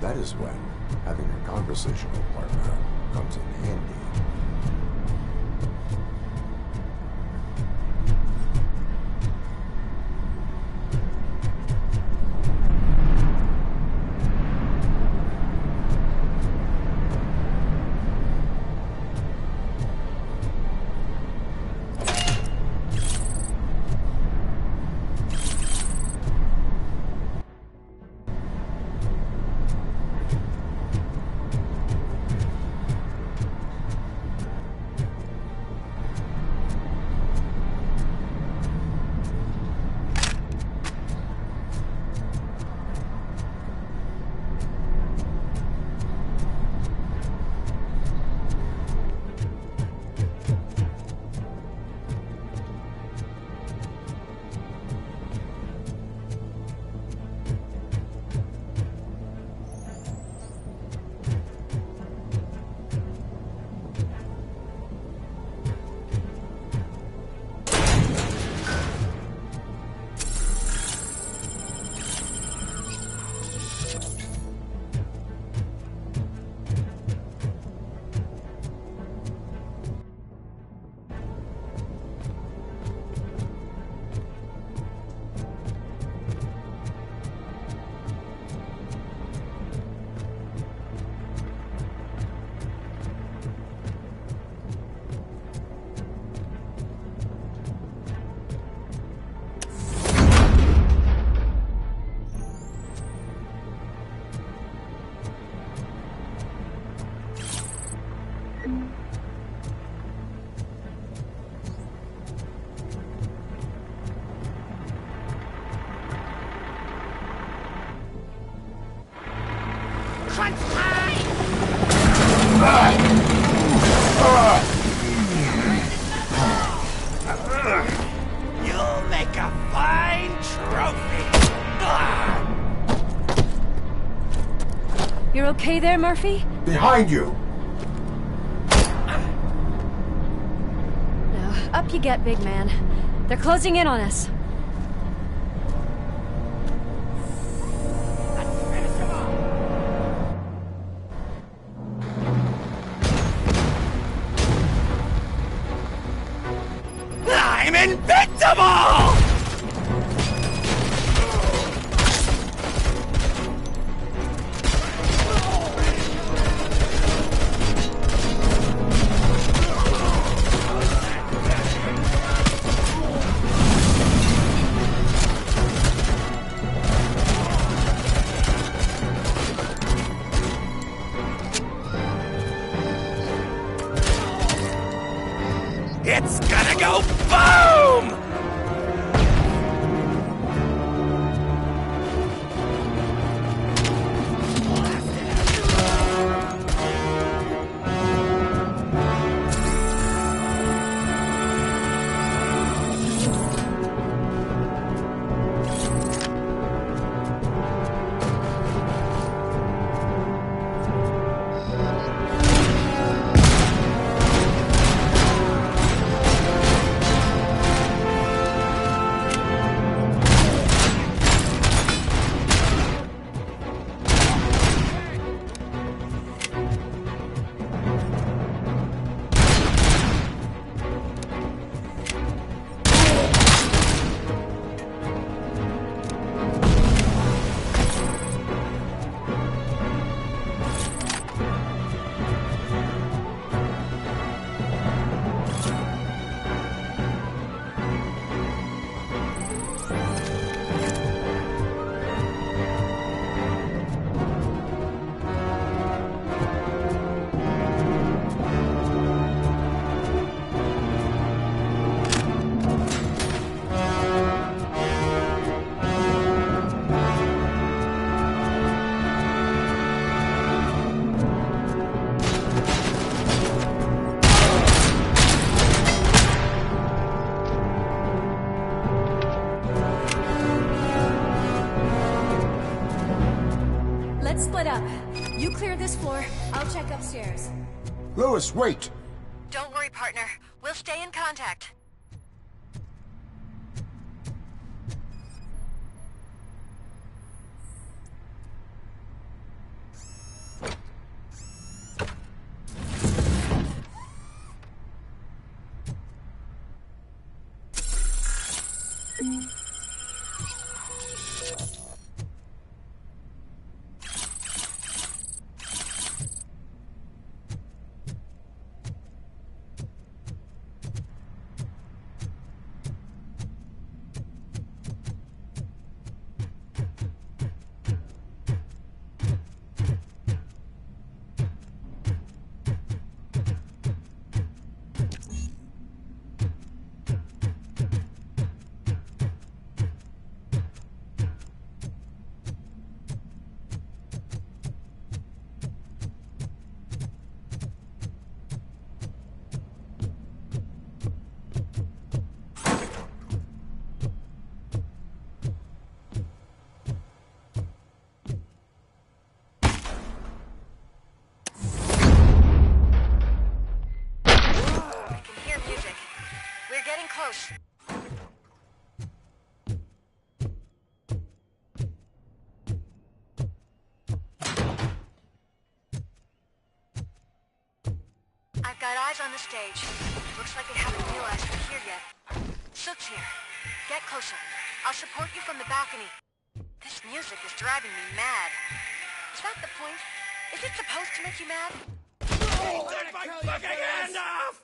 That is when having a conversational partner comes in handy. You'll make a fine trophy. You're okay there, Murphy? Behind you! No, up you get, big man. They're closing in on us. I'm invincible! It's gonna go boom! Let's split up. You clear this floor, I'll check upstairs. Lewis, wait! Don't worry, partner. We'll stay in contact. Close. I've got eyes on the stage. Looks like they haven't realized we're here yet. Soot's here. Get closer. I'll support you from the balcony. This music is driving me mad. Is that the point? Is it supposed to make you mad? Take my fucking hand off!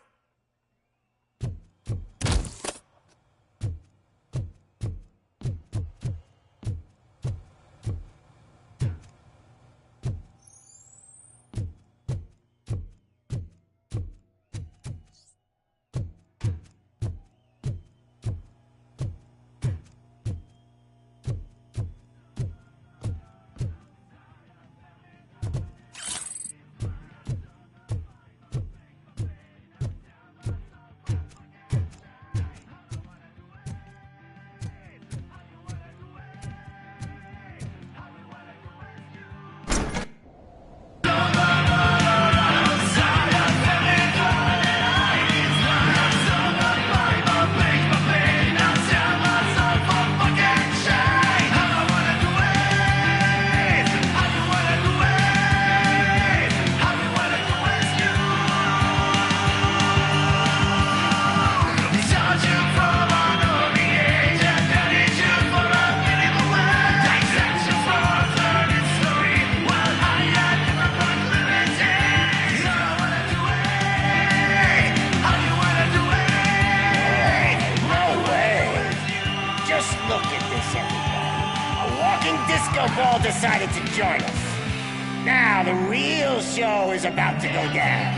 Disco Ball decided to join us. Now the real show is about to go down.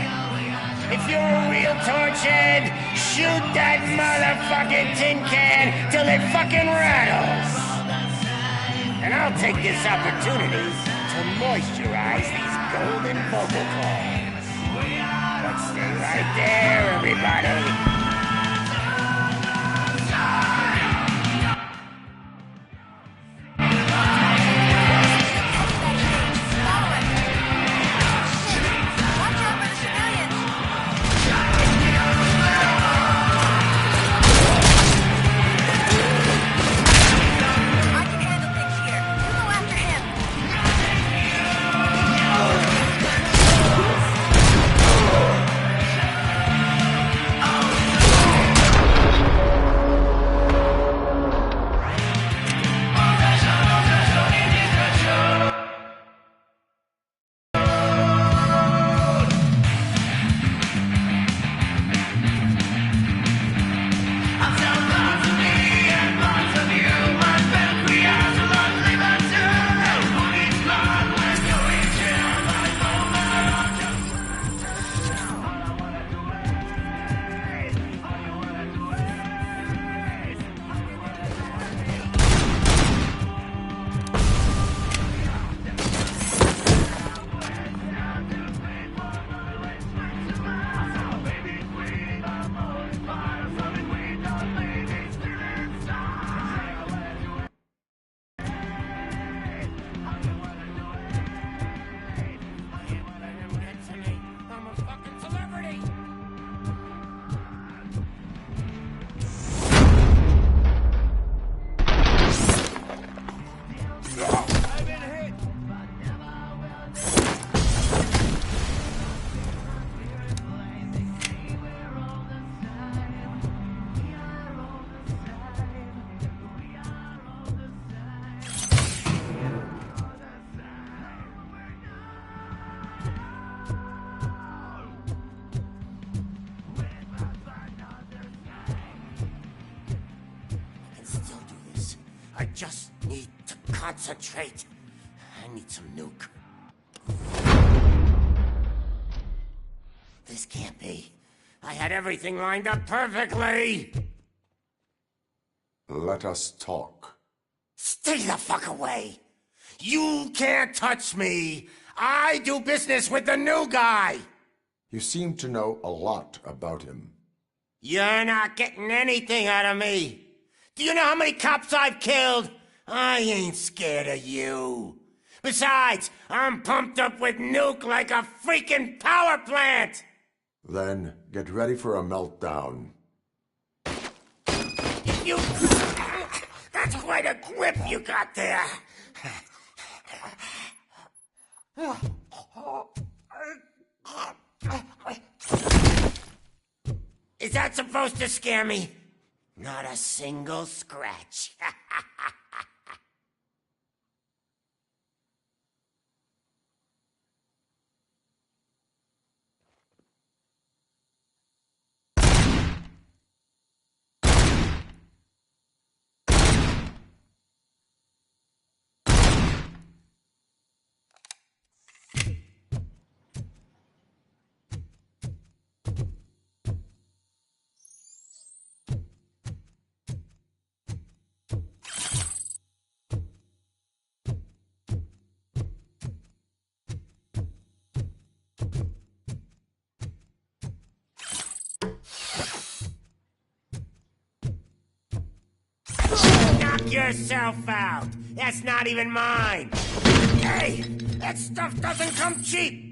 If you're a real torchhead, shoot that motherfucking tin can till it fucking rattles. And I'll take this opportunity to moisturize these golden vocal cords. But stay right there, everybody. I just need to concentrate. I need some nuke. This can't be. I had everything lined up perfectly. Let us talk. Stay the fuck away. You can't touch me. I do business with the new guy. You seem to know a lot about him. You're not getting anything out of me. Do you know how many cops I've killed? I ain't scared of you. Besides, I'm pumped up with nuke like a freaking power plant! Then get ready for a meltdown. You... That's quite a grip you got there. Is that supposed to scare me? Not a single scratch. Knock yourself out. That's not even mine. Hey, that stuff doesn't come cheap.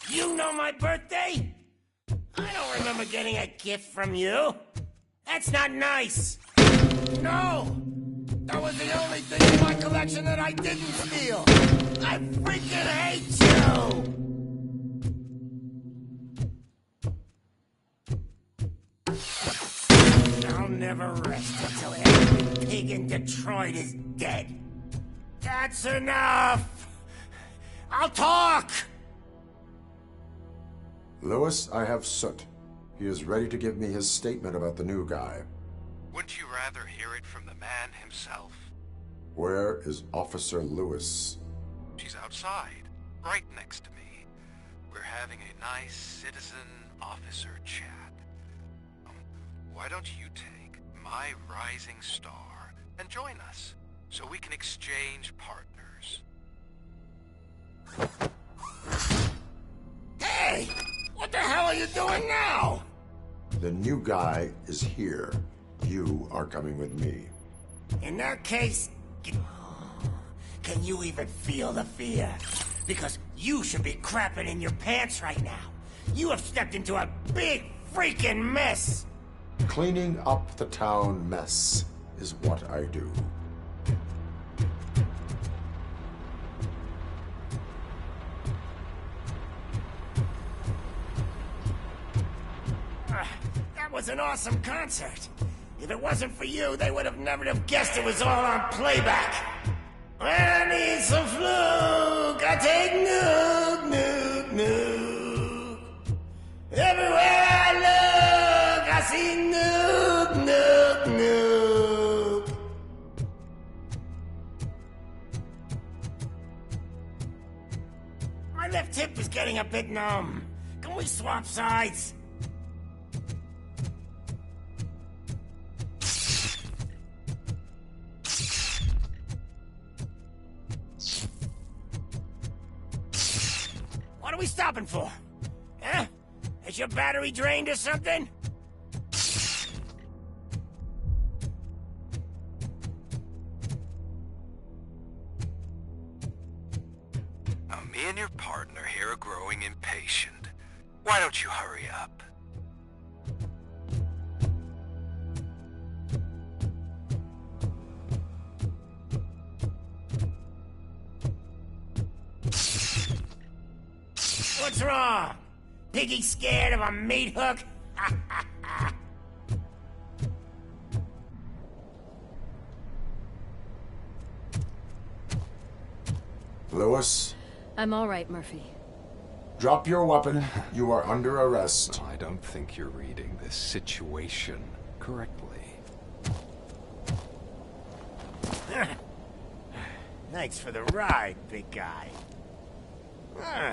You know my birthday? I don't remember getting a gift from you. That's not nice. No! That was the only thing in my collection that I didn't steal. I freaking hate you! I'll never rest until every pig in Detroit is dead. That's enough! I'll talk! Lewis, I have Soot. He is ready to give me his statement about the new guy. Wouldn't you rather hear it from the man himself? Where is Officer Lewis? She's outside, right next to me. We're having a nice citizen-officer chat. Why don't you take my rising star and join us, so we can exchange partners? Hey! What the hell are you doing now? The new guy is here. You are coming with me. In that case, can you even feel the fear? Because you should be crapping in your pants right now. You have stepped into a big freaking mess. Cleaning up the town mess is what I do. That was an awesome concert. If it wasn't for you, they would have never have guessed it was all on playback. When I need some fluke, I take nuke, nuke, nuke. Everywhere I look, I see nuke, nuke, nuke. My left hip is getting a bit numb. Can we swap sides? What are we stopping for? Huh? Is your battery drained or something? Now, me and your partner here are growing impatient. Why don't you hurry up? What's wrong? Piggy scared of a meat hook? Lewis, I'm all right, Murphy. drop your weapon. You are under arrest. I don't think you're reading this situation correctly. Thanks for the ride, big guy.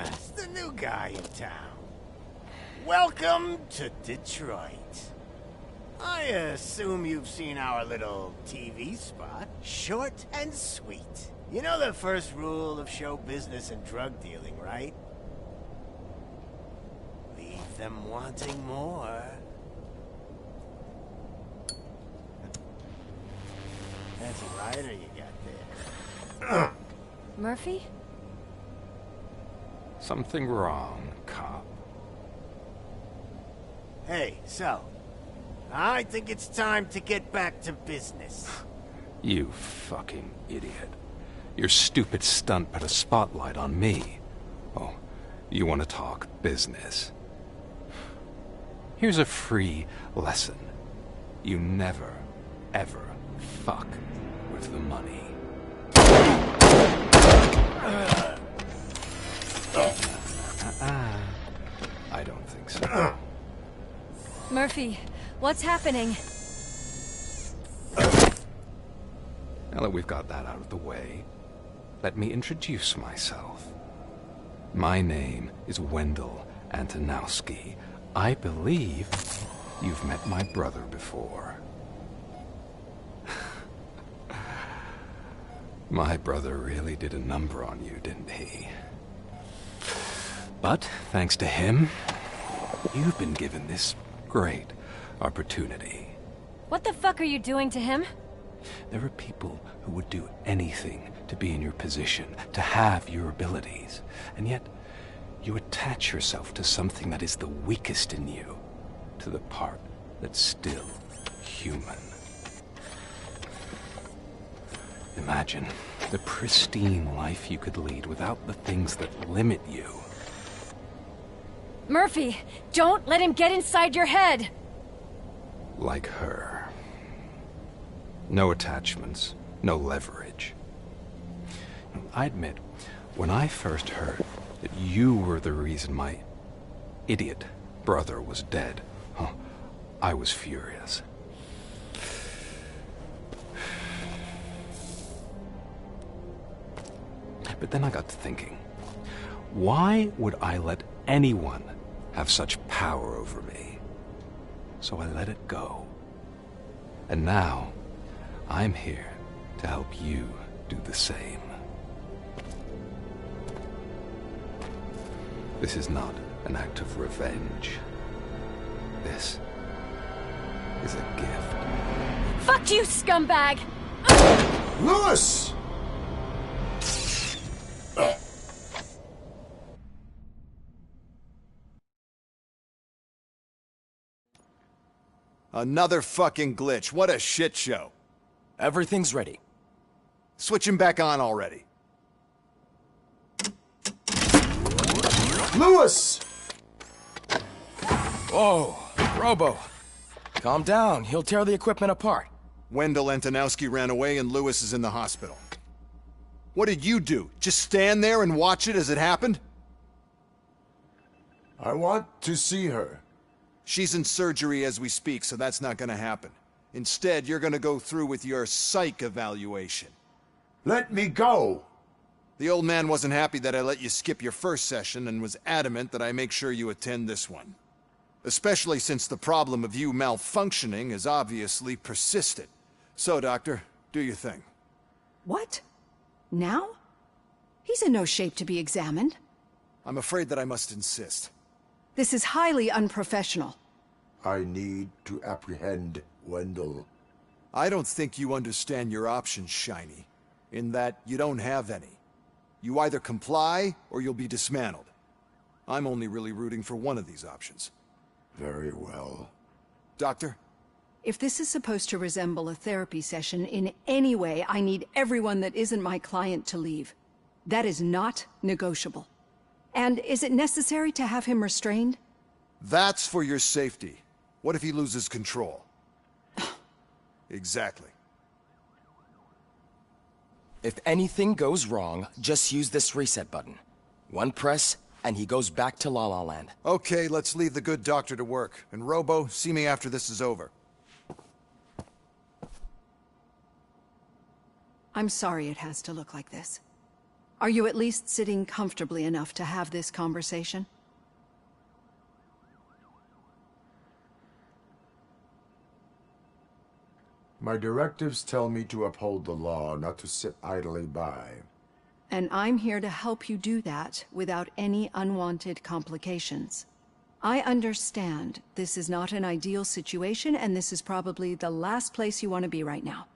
It's the new guy in town. Welcome to Detroit. I assume you've seen our little TV spot. Short and sweet. You know the first rule of show business and drug dealing, right? Leave them wanting more. That's a rider you got there. Murphy? Something wrong, cop. Hey, so, I think it's time to get back to business. You fucking idiot. Your stupid stunt put a spotlight on me. Oh, you want to talk business? Here's a free lesson. You never, ever fuck with the money. I don't think so. Murphy, what's happening? Now that we've got that out of the way, let me introduce myself. My name is Wendell Antonowski. I believe you've met my brother before. My brother really did a number on you, didn't he? But, thanks to him, you've been given this great opportunity. What the fuck are you doing to him? There are people who would do anything to be in your position, to have your abilities, and yet you attach yourself to something that is the weakest in you, to the part that's still human. Imagine the pristine life you could lead without the things that limit you. Murphy, don't let him get inside your head! Like her. No attachments, no leverage. I admit, When I first heard that you were the reason my idiot brother was dead, I was furious. But then I got to thinking, why would I let anyone have such power over me? So I let it go. And now, I'm here to help you do the same. This is not an act of revenge. This is a gift. Fuck you, scumbag! Lewis! Another fucking glitch. What a shit show. Everything's ready. Switch him back on already. Lewis! Whoa, Robo. Calm down. He'll tear the equipment apart. Wendell Antonowski ran away and Lewis is in the hospital. What did you do? Just stand there and watch it as it happened? I want to see her. She's in surgery as we speak, so that's not gonna happen. Instead, you're gonna go through with your psych evaluation. Let me go! The old man wasn't happy that I let you skip your first session and was adamant that I make sure you attend this one. Especially since the problem of you malfunctioning is obviously persistent. So, Doctor, do your thing. What? Now? He's in no shape to be examined. I'm afraid that I must insist. This is highly unprofessional. I need to apprehend Wendell. I don't think you understand your options, Shiny. In that you don't have any. You either comply, or you'll be dismantled. I'm only really rooting for one of these options. Very well. Doctor? If this is supposed to resemble a therapy session in any way, I need everyone that isn't my client to leave. That is not negotiable. And is it necessary to have him restrained? That's for your safety. What if he loses control? Exactly. If anything goes wrong, just use this reset button. One press, and he goes back to La La Land. Okay, let's leave the good doctor to work. And Robo, see me after this is over. I'm sorry it has to look like this. Are you at least sitting comfortably enough to have this conversation? My directives tell me to uphold the law, not to sit idly by. And I'm here to help you do that without any unwanted complications. I understand this is not an ideal situation, and this is probably the last place you want to be right now.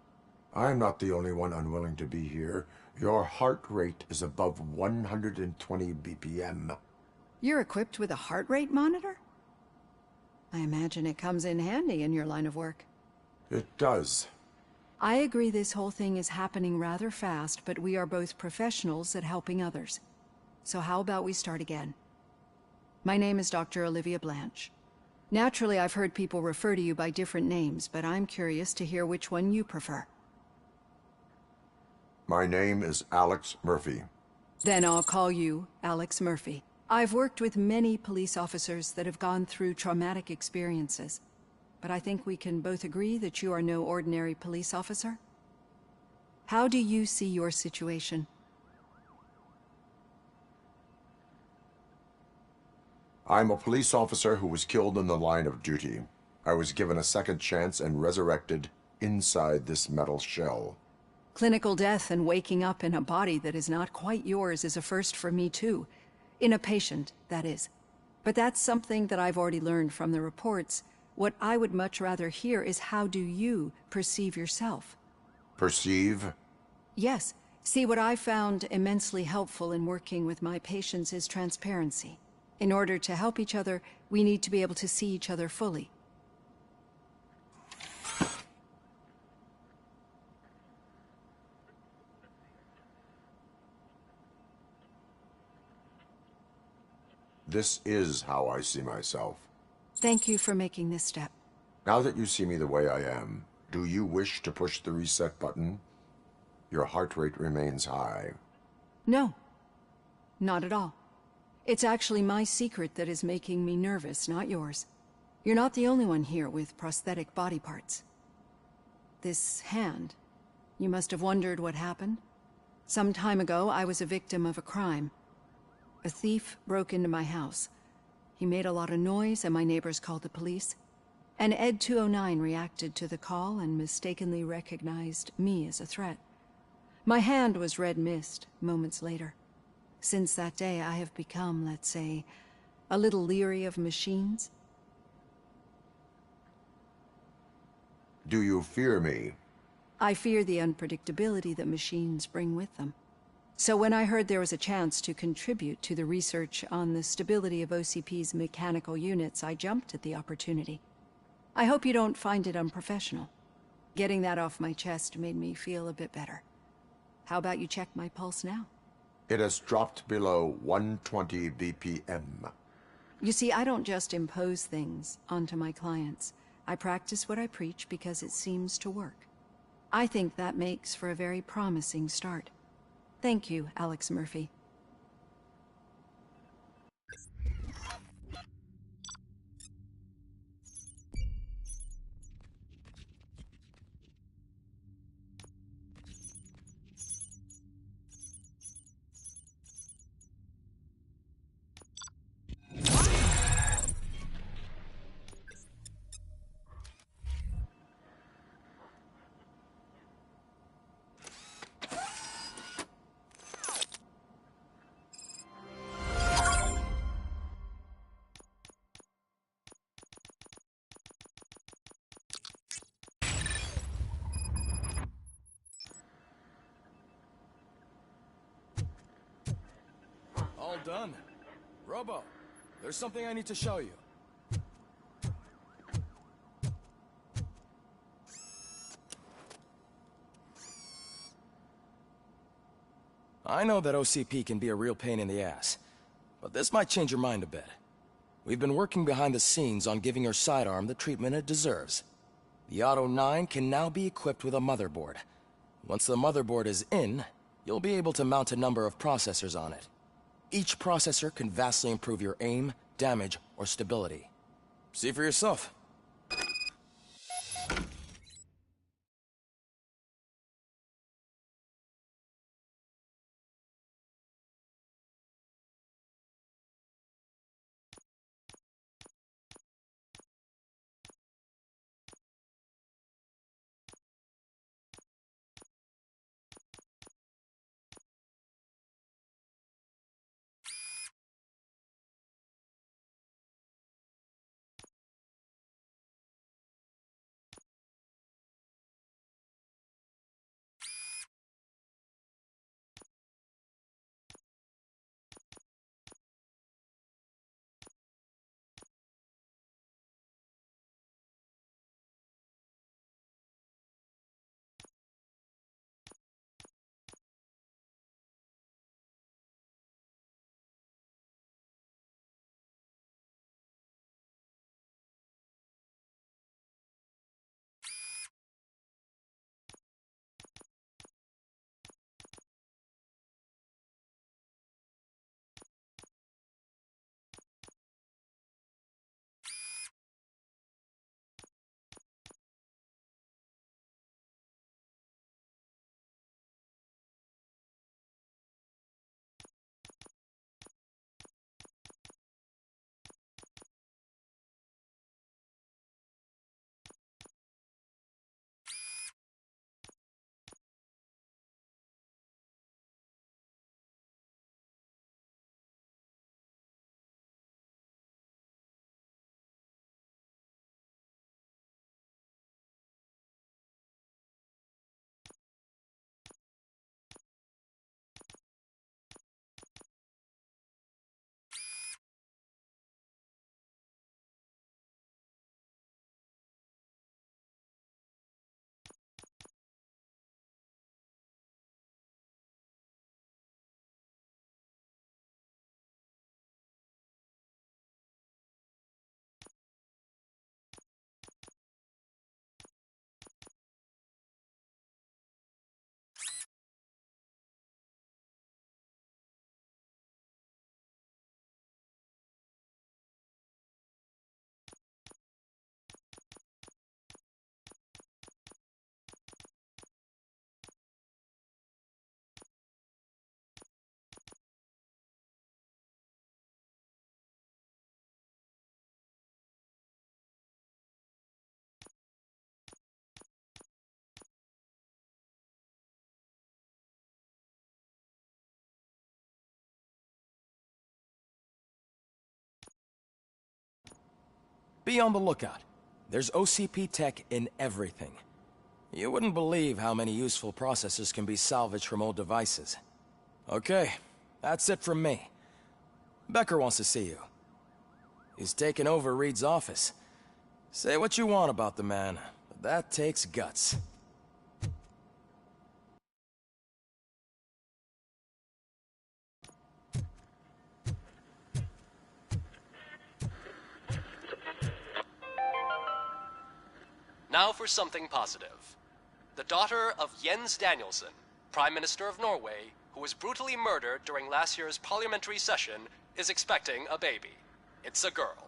I'm not the only one unwilling to be here. Your heart rate is above 120 BPM. You're equipped with a heart rate monitor? I imagine it comes in handy in your line of work. It does. I agree this whole thing is happening rather fast, but we are both professionals at helping others. So how about we start again? My name is Dr. Olivia Blanche. Naturally, I've heard people refer to you by different names, but I'm curious to hear which one you prefer. My name is Alex Murphy. Then I'll call you Alex Murphy. I've worked with many police officers that have gone through traumatic experiences, but I think we can both agree that you are no ordinary police officer. How do you see your situation? I'm a police officer who was killed in the line of duty. I was given a second chance and resurrected inside this metal shell. Clinical death and waking up in a body that is not quite yours is a first for me too. In a patient, that is. But that's something that I've already learned from the reports. What I would much rather hear is how do you perceive yourself? Perceive? Yes. See, what I found immensely helpful in working with my patients is transparency. In order to help each other, we need to be able to see each other fully. This is how I see myself. Thank you for making this step. Now that you see me the way I am, do you wish to push the reset button? Your heart rate remains high. No. Not at all. It's actually my secret that is making me nervous, not yours. You're not the only one here with prosthetic body parts. This hand, you must have wondered what happened. Some time ago, I was a victim of a crime. A thief broke into my house. He made a lot of noise and my neighbors called the police. And Ed 209 reacted to the call and mistakenly recognized me as a threat. My hand was red mist moments later. Since that day, I have become, let's say, a little leery of machines. Do you fear me? I fear the unpredictability that machines bring with them. So when I heard there was a chance to contribute to the research on the stability of OCP's mechanical units, I jumped at the opportunity. I hope you don't find it unprofessional. Getting that off my chest made me feel a bit better. How about you check my pulse now? It has dropped below 120 BPM. You see, I don't just impose things onto my clients. I practice what I preach because it seems to work. I think that makes for a very promising start. Thank you, Alex Murphy. All done. Robo, there's something I need to show you. I know that OCP can be a real pain in the ass, but this might change your mind a bit. We've been working behind the scenes on giving your sidearm the treatment it deserves. The Auto 9 can now be equipped with a motherboard. Once the motherboard is in, you'll be able to mount a number of processors on it. Each processor can vastly improve your aim, damage, or stability. See for yourself. Be on the lookout. There's OCP tech in everything. You wouldn't believe how many useful processors can be salvaged from old devices. Okay, that's it from me. Becker wants to see you. He's taken over Reed's office. Say what you want about the man, but that takes guts. Now for something positive. The daughter of Jens Danielson, Prime Minister of Norway, who was brutally murdered during last year's parliamentary session, is expecting a baby. It's a girl.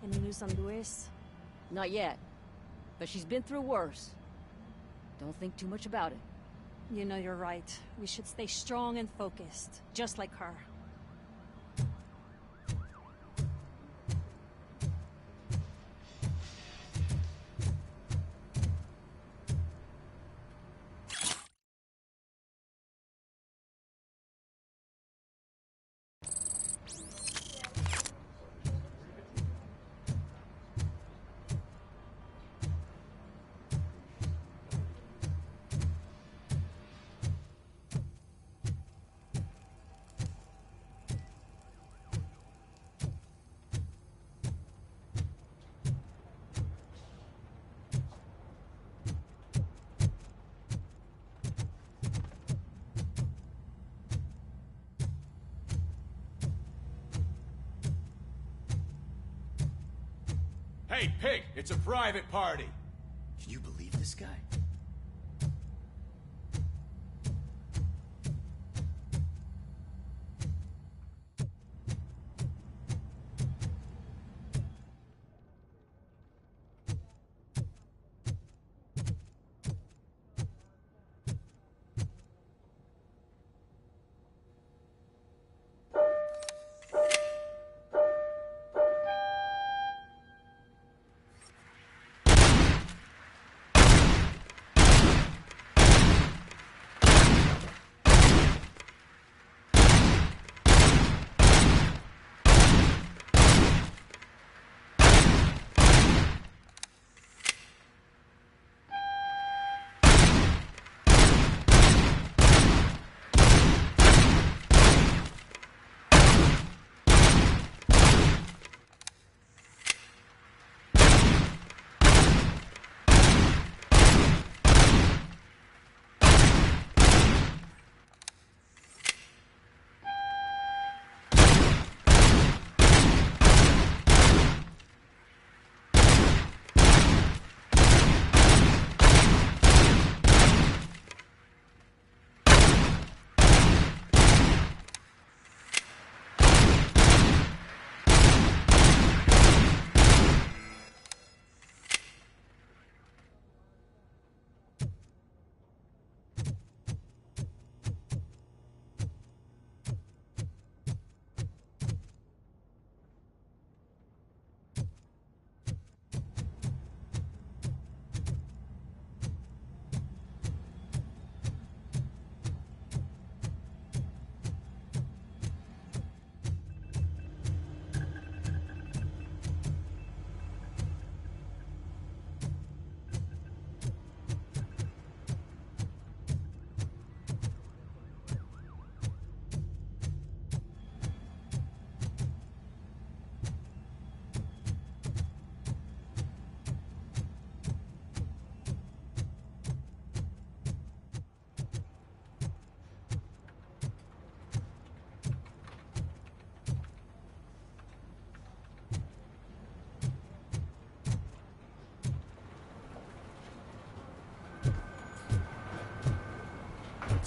Any news on Luis? Not yet. But she's been through worse. Don't think too much about it. You know you're right. We should stay strong and focused, just like her. Hey, pig! It's a private party! Can you believe this guy?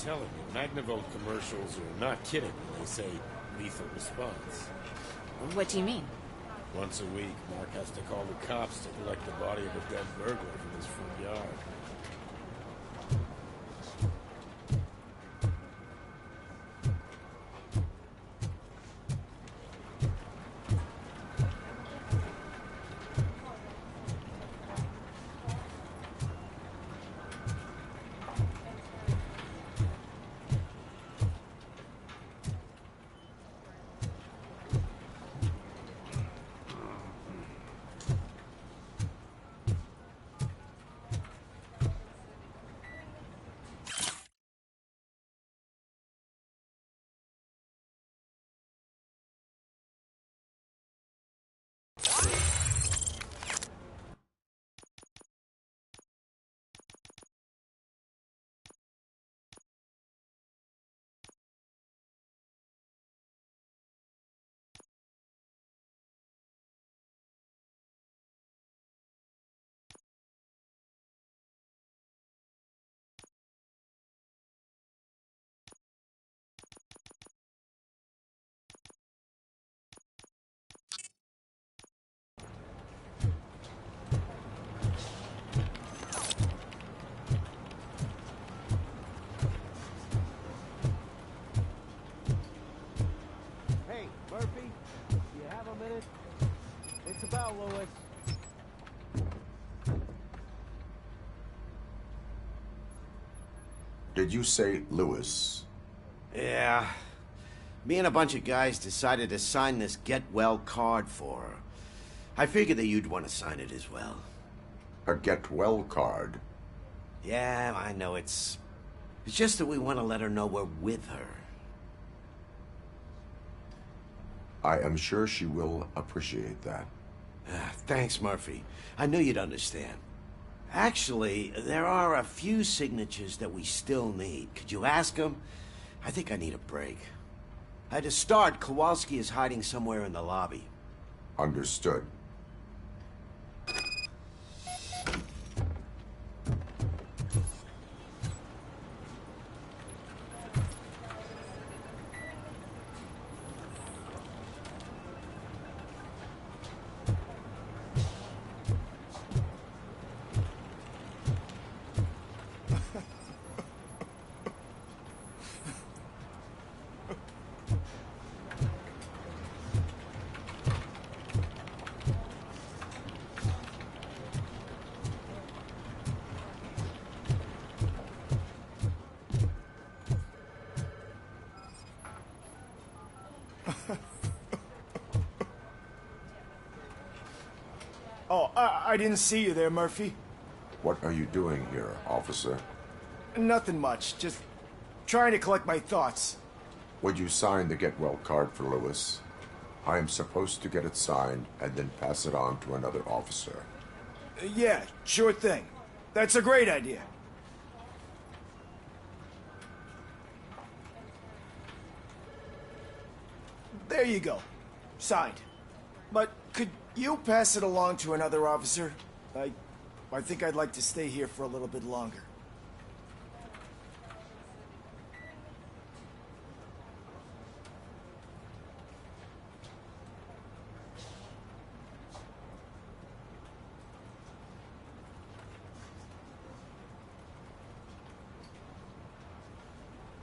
telling you, Magnavolt commercials are not kidding when they say lethal response. What do you mean? Once a week, Mark has to call the cops to collect the body of a dead burglar from his front yard. Hey, Murphy, do you have a minute? It's about Lewis. Did you say Lewis? Yeah. Me and a bunch of guys decided to sign this get well card for her. I figured that you'd want to sign it as well. A get well card? Yeah, I know it's just that we want to let her know we're with her. I am sure she will appreciate that. Thanks, Murphy. I knew you'd understand. Actually, there are a few signatures that we still need. Could you ask them? I think I need a break. To start, Kowalski is hiding somewhere in the lobby. Understood. Oh, I didn't see you there, Murphy. What are you doing here, officer? Nothing much, just trying to collect my thoughts. Would you sign the get well card for Lewis? I am supposed to get it signed and then pass it on to another officer. Yeah, sure thing. That's a great idea. There you go. Signed. But could you pass it along to another officer? I think I'd like to stay here for a little bit longer.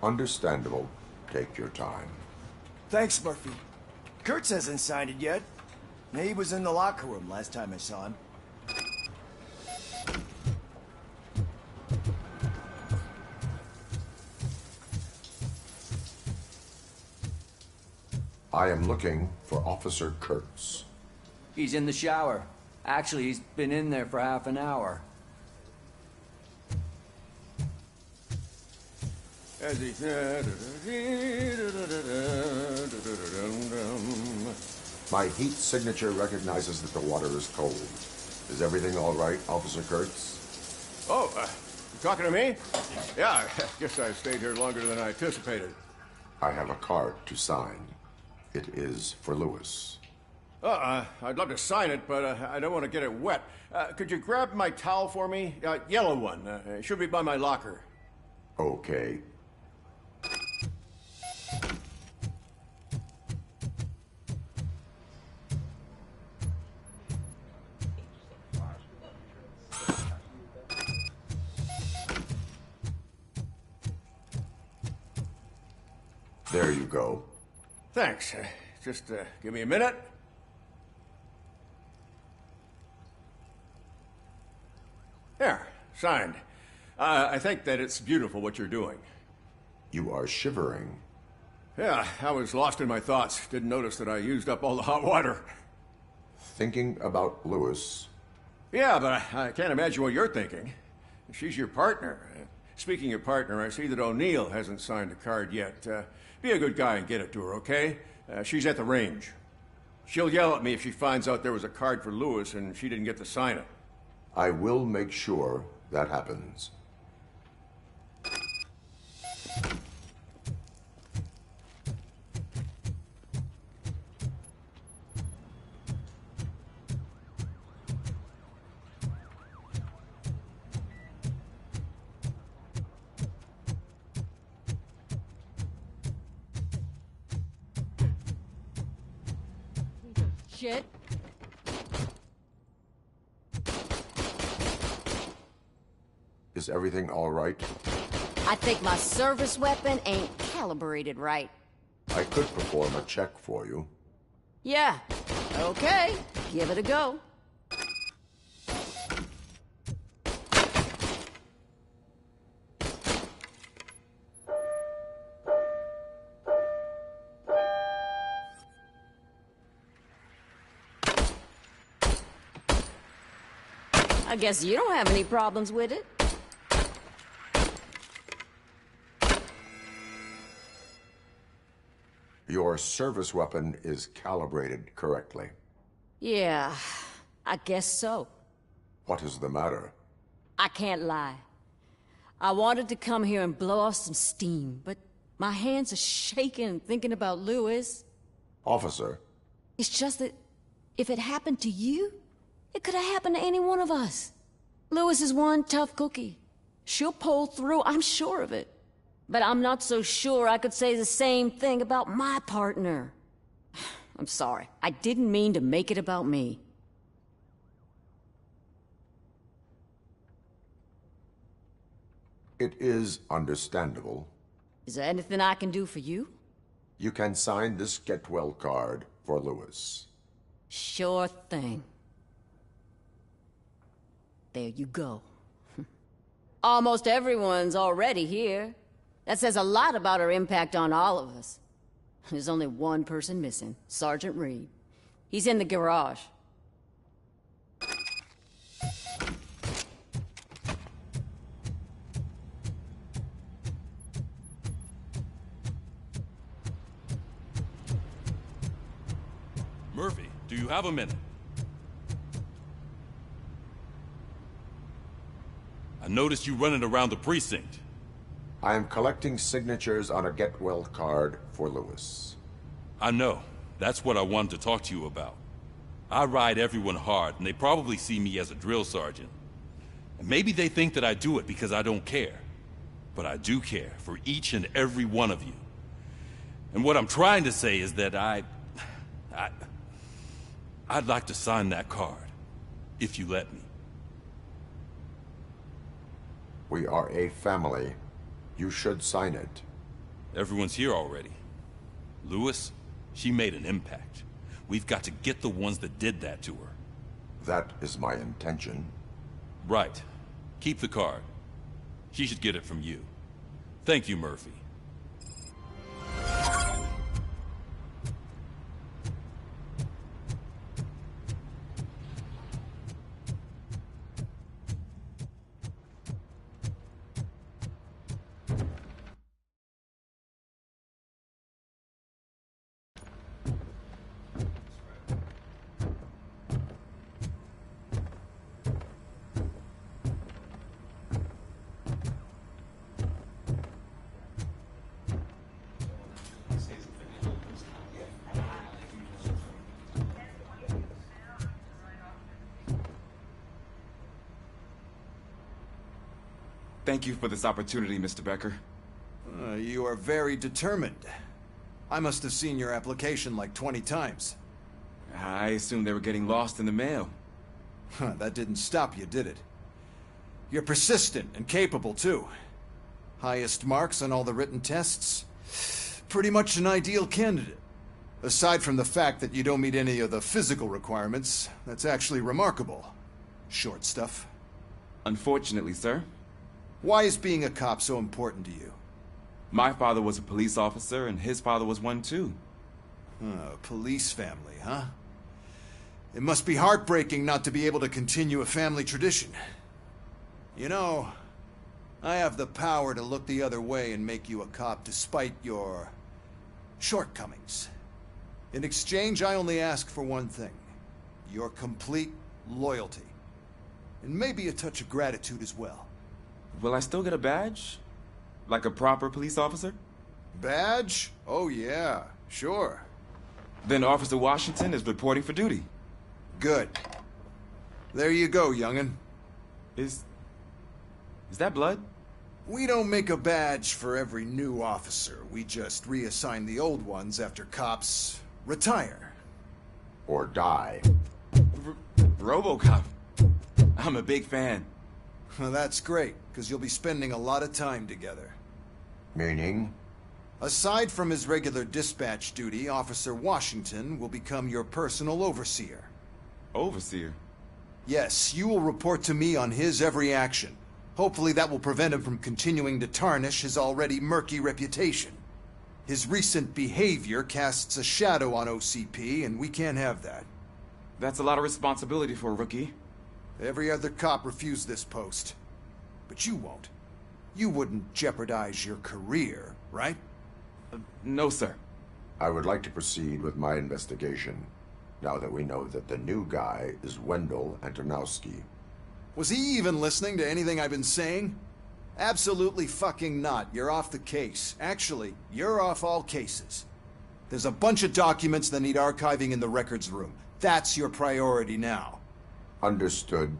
Understandable. Take your time. Thanks, Murphy. Kurtz hasn't signed it yet. He was in the locker room last time I saw him. I am looking for Officer Kurtz. He's in the shower. Actually, he's been in there for half an hour. My heat signature recognizes that the water is cold. Is everything all right, Officer Kurtz? Oh, you talking to me? Yeah, I guess I stayed here longer than I anticipated. I have a card to sign. It is for Lewis. I'd love to sign it, but I don't want to get it wet. Could you grab my towel for me? Yellow one. It should be by my locker. Okay. There you go. Thanks. Just give me a minute. There, signed. I think that it's beautiful what you're doing. You are shivering. Yeah, I was lost in my thoughts. Didn't notice that I used up all the hot water. Thinking about Lewis. Yeah, but I can't imagine what you're thinking. She's your partner. Speaking of partner, I see that O'Neill hasn't signed a card yet. Be a good guy and get it to her, okay? She's at the range. She'll yell at me if she finds out there was a card for Lewis and she didn't get to sign it. I will make sure that happens. Shit. Is everything all right? I think my service weapon ain't calibrated right. I could perform a check for you. Yeah. Okay. Give it a go. I guess you don't have any problems with it. Your service weapon is calibrated correctly. Yeah, I guess so. What is the matter? I can't lie. I wanted to come here and blow off some steam, but my hands are shaking thinking about Lewis. Officer. It's just that if it happened to you, it could have happened to any one of us. Lewis is one tough cookie. She'll pull through, I'm sure of it. But I'm not so sure I could say the same thing about my partner. I'm sorry. I didn't mean to make it about me. It is understandable. Is there anything I can do for you? You can sign this Get Well card for Lewis. Sure thing. There you go. Almost everyone's already here. That says a lot about her impact on all of us. There's only one person missing, Sergeant Reed. He's in the garage. Murphy, do you have a minute? I noticed you running around the precinct. I am collecting signatures on a Get Well card for Lewis. I know. That's what I wanted to talk to you about. I ride everyone hard, and they probably see me as a drill sergeant. And maybe they think that I do it because I don't care. But I do care for each and every one of you. And what I'm trying to say is that I'd like to sign that card, if you let me. We are a family. You should sign it. Everyone's here already. Lewis, she made an impact. We've got to get the ones that did that to her. That is my intention. Right. Keep the card. She should get it from you. Thank you, Murphy. Thank you for this opportunity, Mr. Becker. You are very determined. I must have seen your application like 20 times. I assumed they were getting lost in the mail. That didn't stop you, did it? You're persistent and capable, too. Highest marks on all the written tests. pretty much an ideal candidate. Aside from the fact that you don't meet any of the physical requirements, that's actually remarkable. Short stuff. Unfortunately, sir. Why is being a cop so important to you? My father was a police officer, and his father was one too. Police family, huh? It must be heartbreaking not to be able to continue a family tradition. You know, I have the power to look the other way and make you a cop despite your shortcomings. In exchange, I only ask for one thing. Your complete loyalty. And maybe a touch of gratitude as well. Will I still get a badge? Like a proper police officer? Badge? Oh yeah, sure. Then Officer Washington is reporting for duty. Good. There you go, young'un. Is that blood? We don't make a badge for every new officer. We just reassign the old ones after cops retire. Or die. Robocop. I'm a big fan. Well, that's great, because you'll be spending a lot of time together. Meaning? Aside from his regular dispatch duty, Officer Washington will become your personal overseer. Overseer? Yes, you will report to me on his every action. Hopefully that will prevent him from continuing to tarnish his already murky reputation. His recent behavior casts a shadow on OCP, and we can't have that. That's a lot of responsibility for a rookie. Every other cop refused this post. But you won't. You wouldn't jeopardize your career, right? No, sir. I would like to proceed with my investigation, now that we know that the new guy is Wendell Antonowski. Was he even listening to anything I've been saying? Absolutely fucking not. You're off the case. Actually, you're off all cases. There's a bunch of documents that need archiving in the records room. That's your priority now. Understood.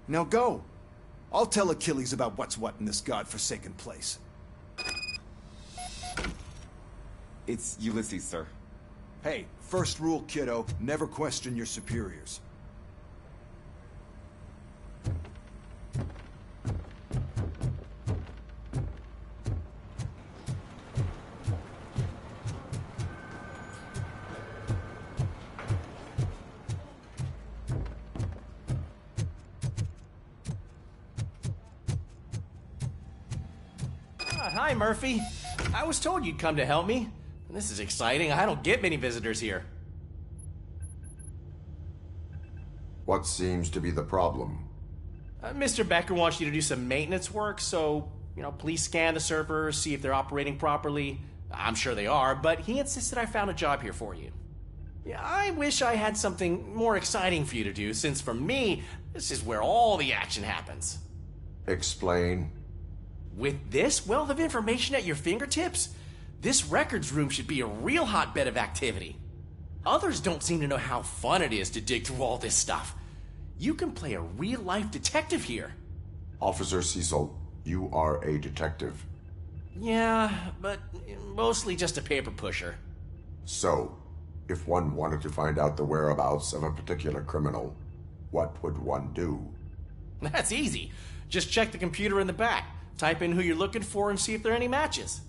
Now go. I'll tell Achilles about what's what in this godforsaken place. It's Ulysses, sir. Hey, first rule, kiddo, never question your superiors. Hi, Murphy. I was told you'd come to help me. This is exciting. I don't get many visitors here. What seems to be the problem? Mr. Becker wants you to do some maintenance work, so, please scan the servers, see if they're operating properly. I'm sure they are, but he insisted I found a job here for you. Yeah, I wish I had something more exciting for you to do, since for me, this is where all the action happens. Explain. With this wealth of information at your fingertips, this records room should be a real hotbed of activity. Others don't seem to know how fun it is to dig through all this stuff. You can play a real-life detective here. Officer Cecil, you are a detective. Yeah, but mostly just a paper pusher. So, if one wanted to find out the whereabouts of a particular criminal, what would one do? That's easy. Just check the computer in the back. Type in who you're looking for and see if there are any matches.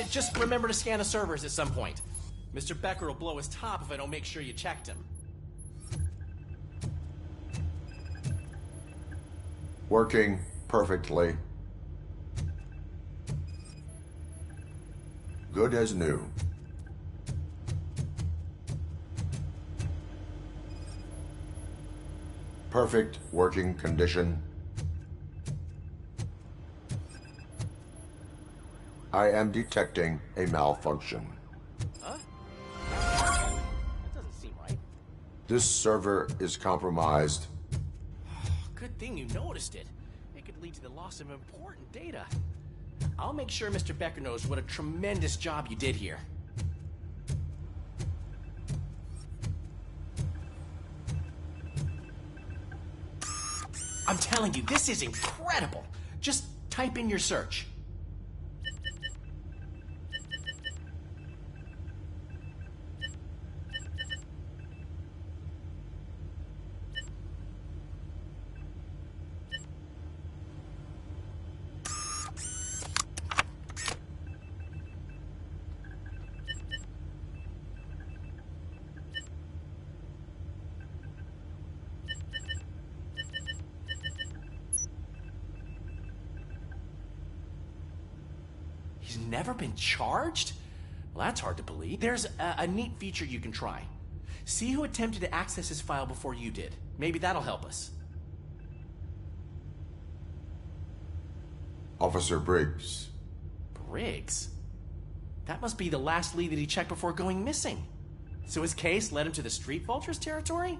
Just remember to scan the servers at some point. Mr. Becker will blow his top if I don't make sure you checked him. Working perfectly. Good as new. Perfect working condition. I am detecting a malfunction. Huh? That doesn't seem right. This server is compromised. Good thing you noticed it. It could lead to the loss of important data. I'll make sure Mr. Becker knows what a tremendous job you did here. I'm telling you, this is incredible. Just type in your search. He's never been charged? Well, that's hard to believe. There's a neat feature you can try. See who attempted to access his file before you did. Maybe that'll help us. Officer Briggs. Briggs? That must be the last lead that he checked before going missing. So his case led him to the Street Vultures territory?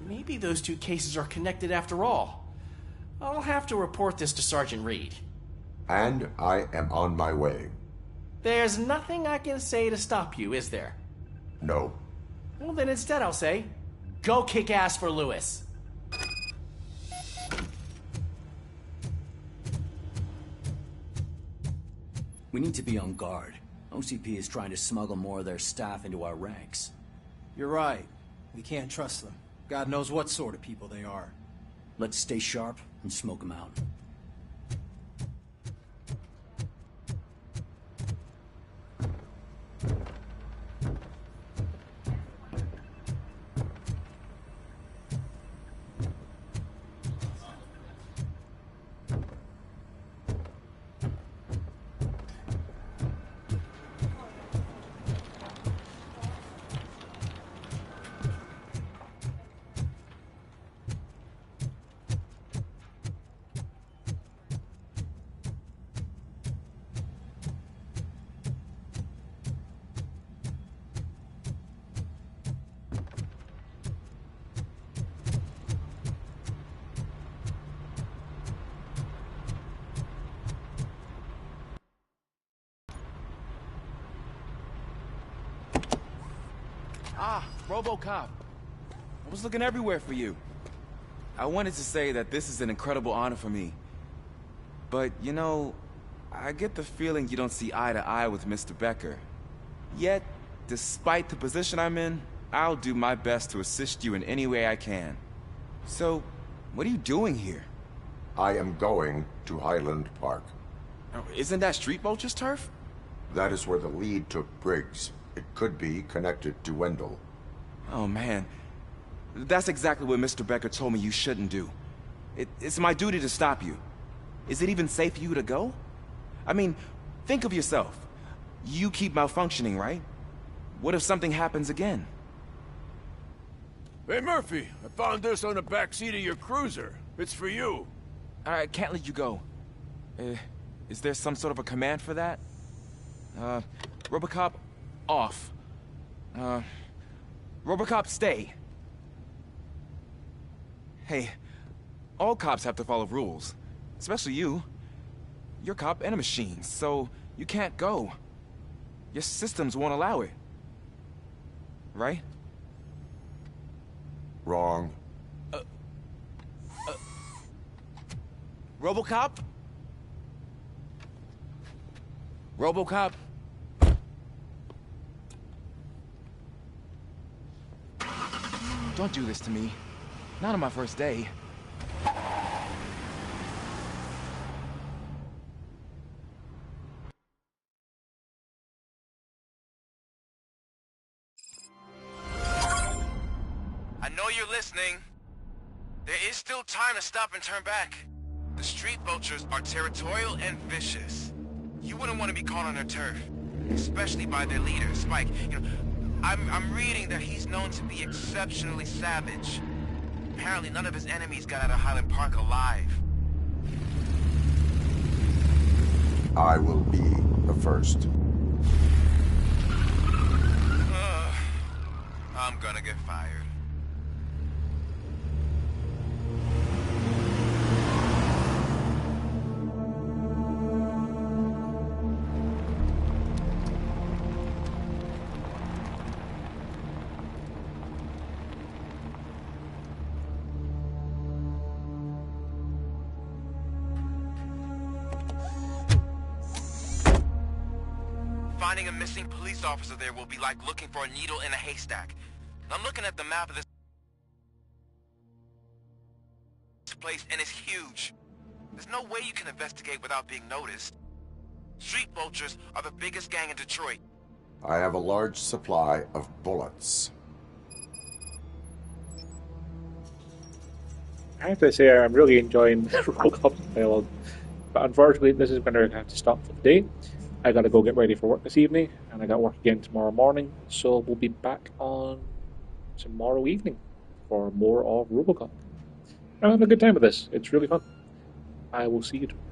Maybe those two cases are connected after all. I'll have to report this to Sergeant Reed. And I am on my way. There's nothing I can say to stop you, is there? No. Well, then instead I'll say, go kick ass for Lewis. We need to be on guard. OCP is trying to smuggle more of their staff into our ranks. You're right. We can't trust them. God knows what sort of people they are. Let's stay sharp and smoke them out. Ah, Robocop. I was looking everywhere for you. I wanted to say that this is an incredible honor for me. But, you know, I get the feeling you don't see eye to eye with Mr. Becker. Yet, despite the position I'm in, I'll do my best to assist you in any way I can. So, what are you doing here? I am going to Highland Park. Oh, isn't that Street Vulture's turf? That is where the lead took Briggs. It could be connected to Wendell. Oh, man. That's exactly what Mr. Becker told me you shouldn't do. It's my duty to stop you. Is it even safe for you to go? I mean, think of yourself. You keep malfunctioning, right? What if something happens again? Hey, Murphy, I found this on the back seat of your cruiser. It's for you. I can't let you go. Is there some sort of a command for that? Robocop, off. Robocop, stay. Hey, all cops have to follow rules. Especially you. You're a cop and a machine, so you can't go. Your systems won't allow it. Right? Wrong. Robocop? Robocop? Don't do this to me. Not on my first day. I know you're listening. There is still time to stop and turn back. The Street Vultures are territorial and vicious. You wouldn't want to be caught on their turf, especially by their leader, Spike. You know, I'm reading that he's known to be exceptionally savage. Apparently none of his enemies got out of Highland Park alive. I will be the first. I'm gonna get fired. Finding a missing police officer there will be like looking for a needle in a haystack. I'm looking at the map of this place, and it's huge. There's no way you can investigate without being noticed. Street Vultures are the biggest gang in Detroit. I have a large supply of bullets. I have to say I'm really enjoying Robocop dialogue. But unfortunately, this is going to have to stop for the day. I got to go get ready for work this evening, and I got work again tomorrow morning. So we'll be back on tomorrow evening for more of Robocop. I'm having a good time with this. It's really fun. I will see you tomorrow.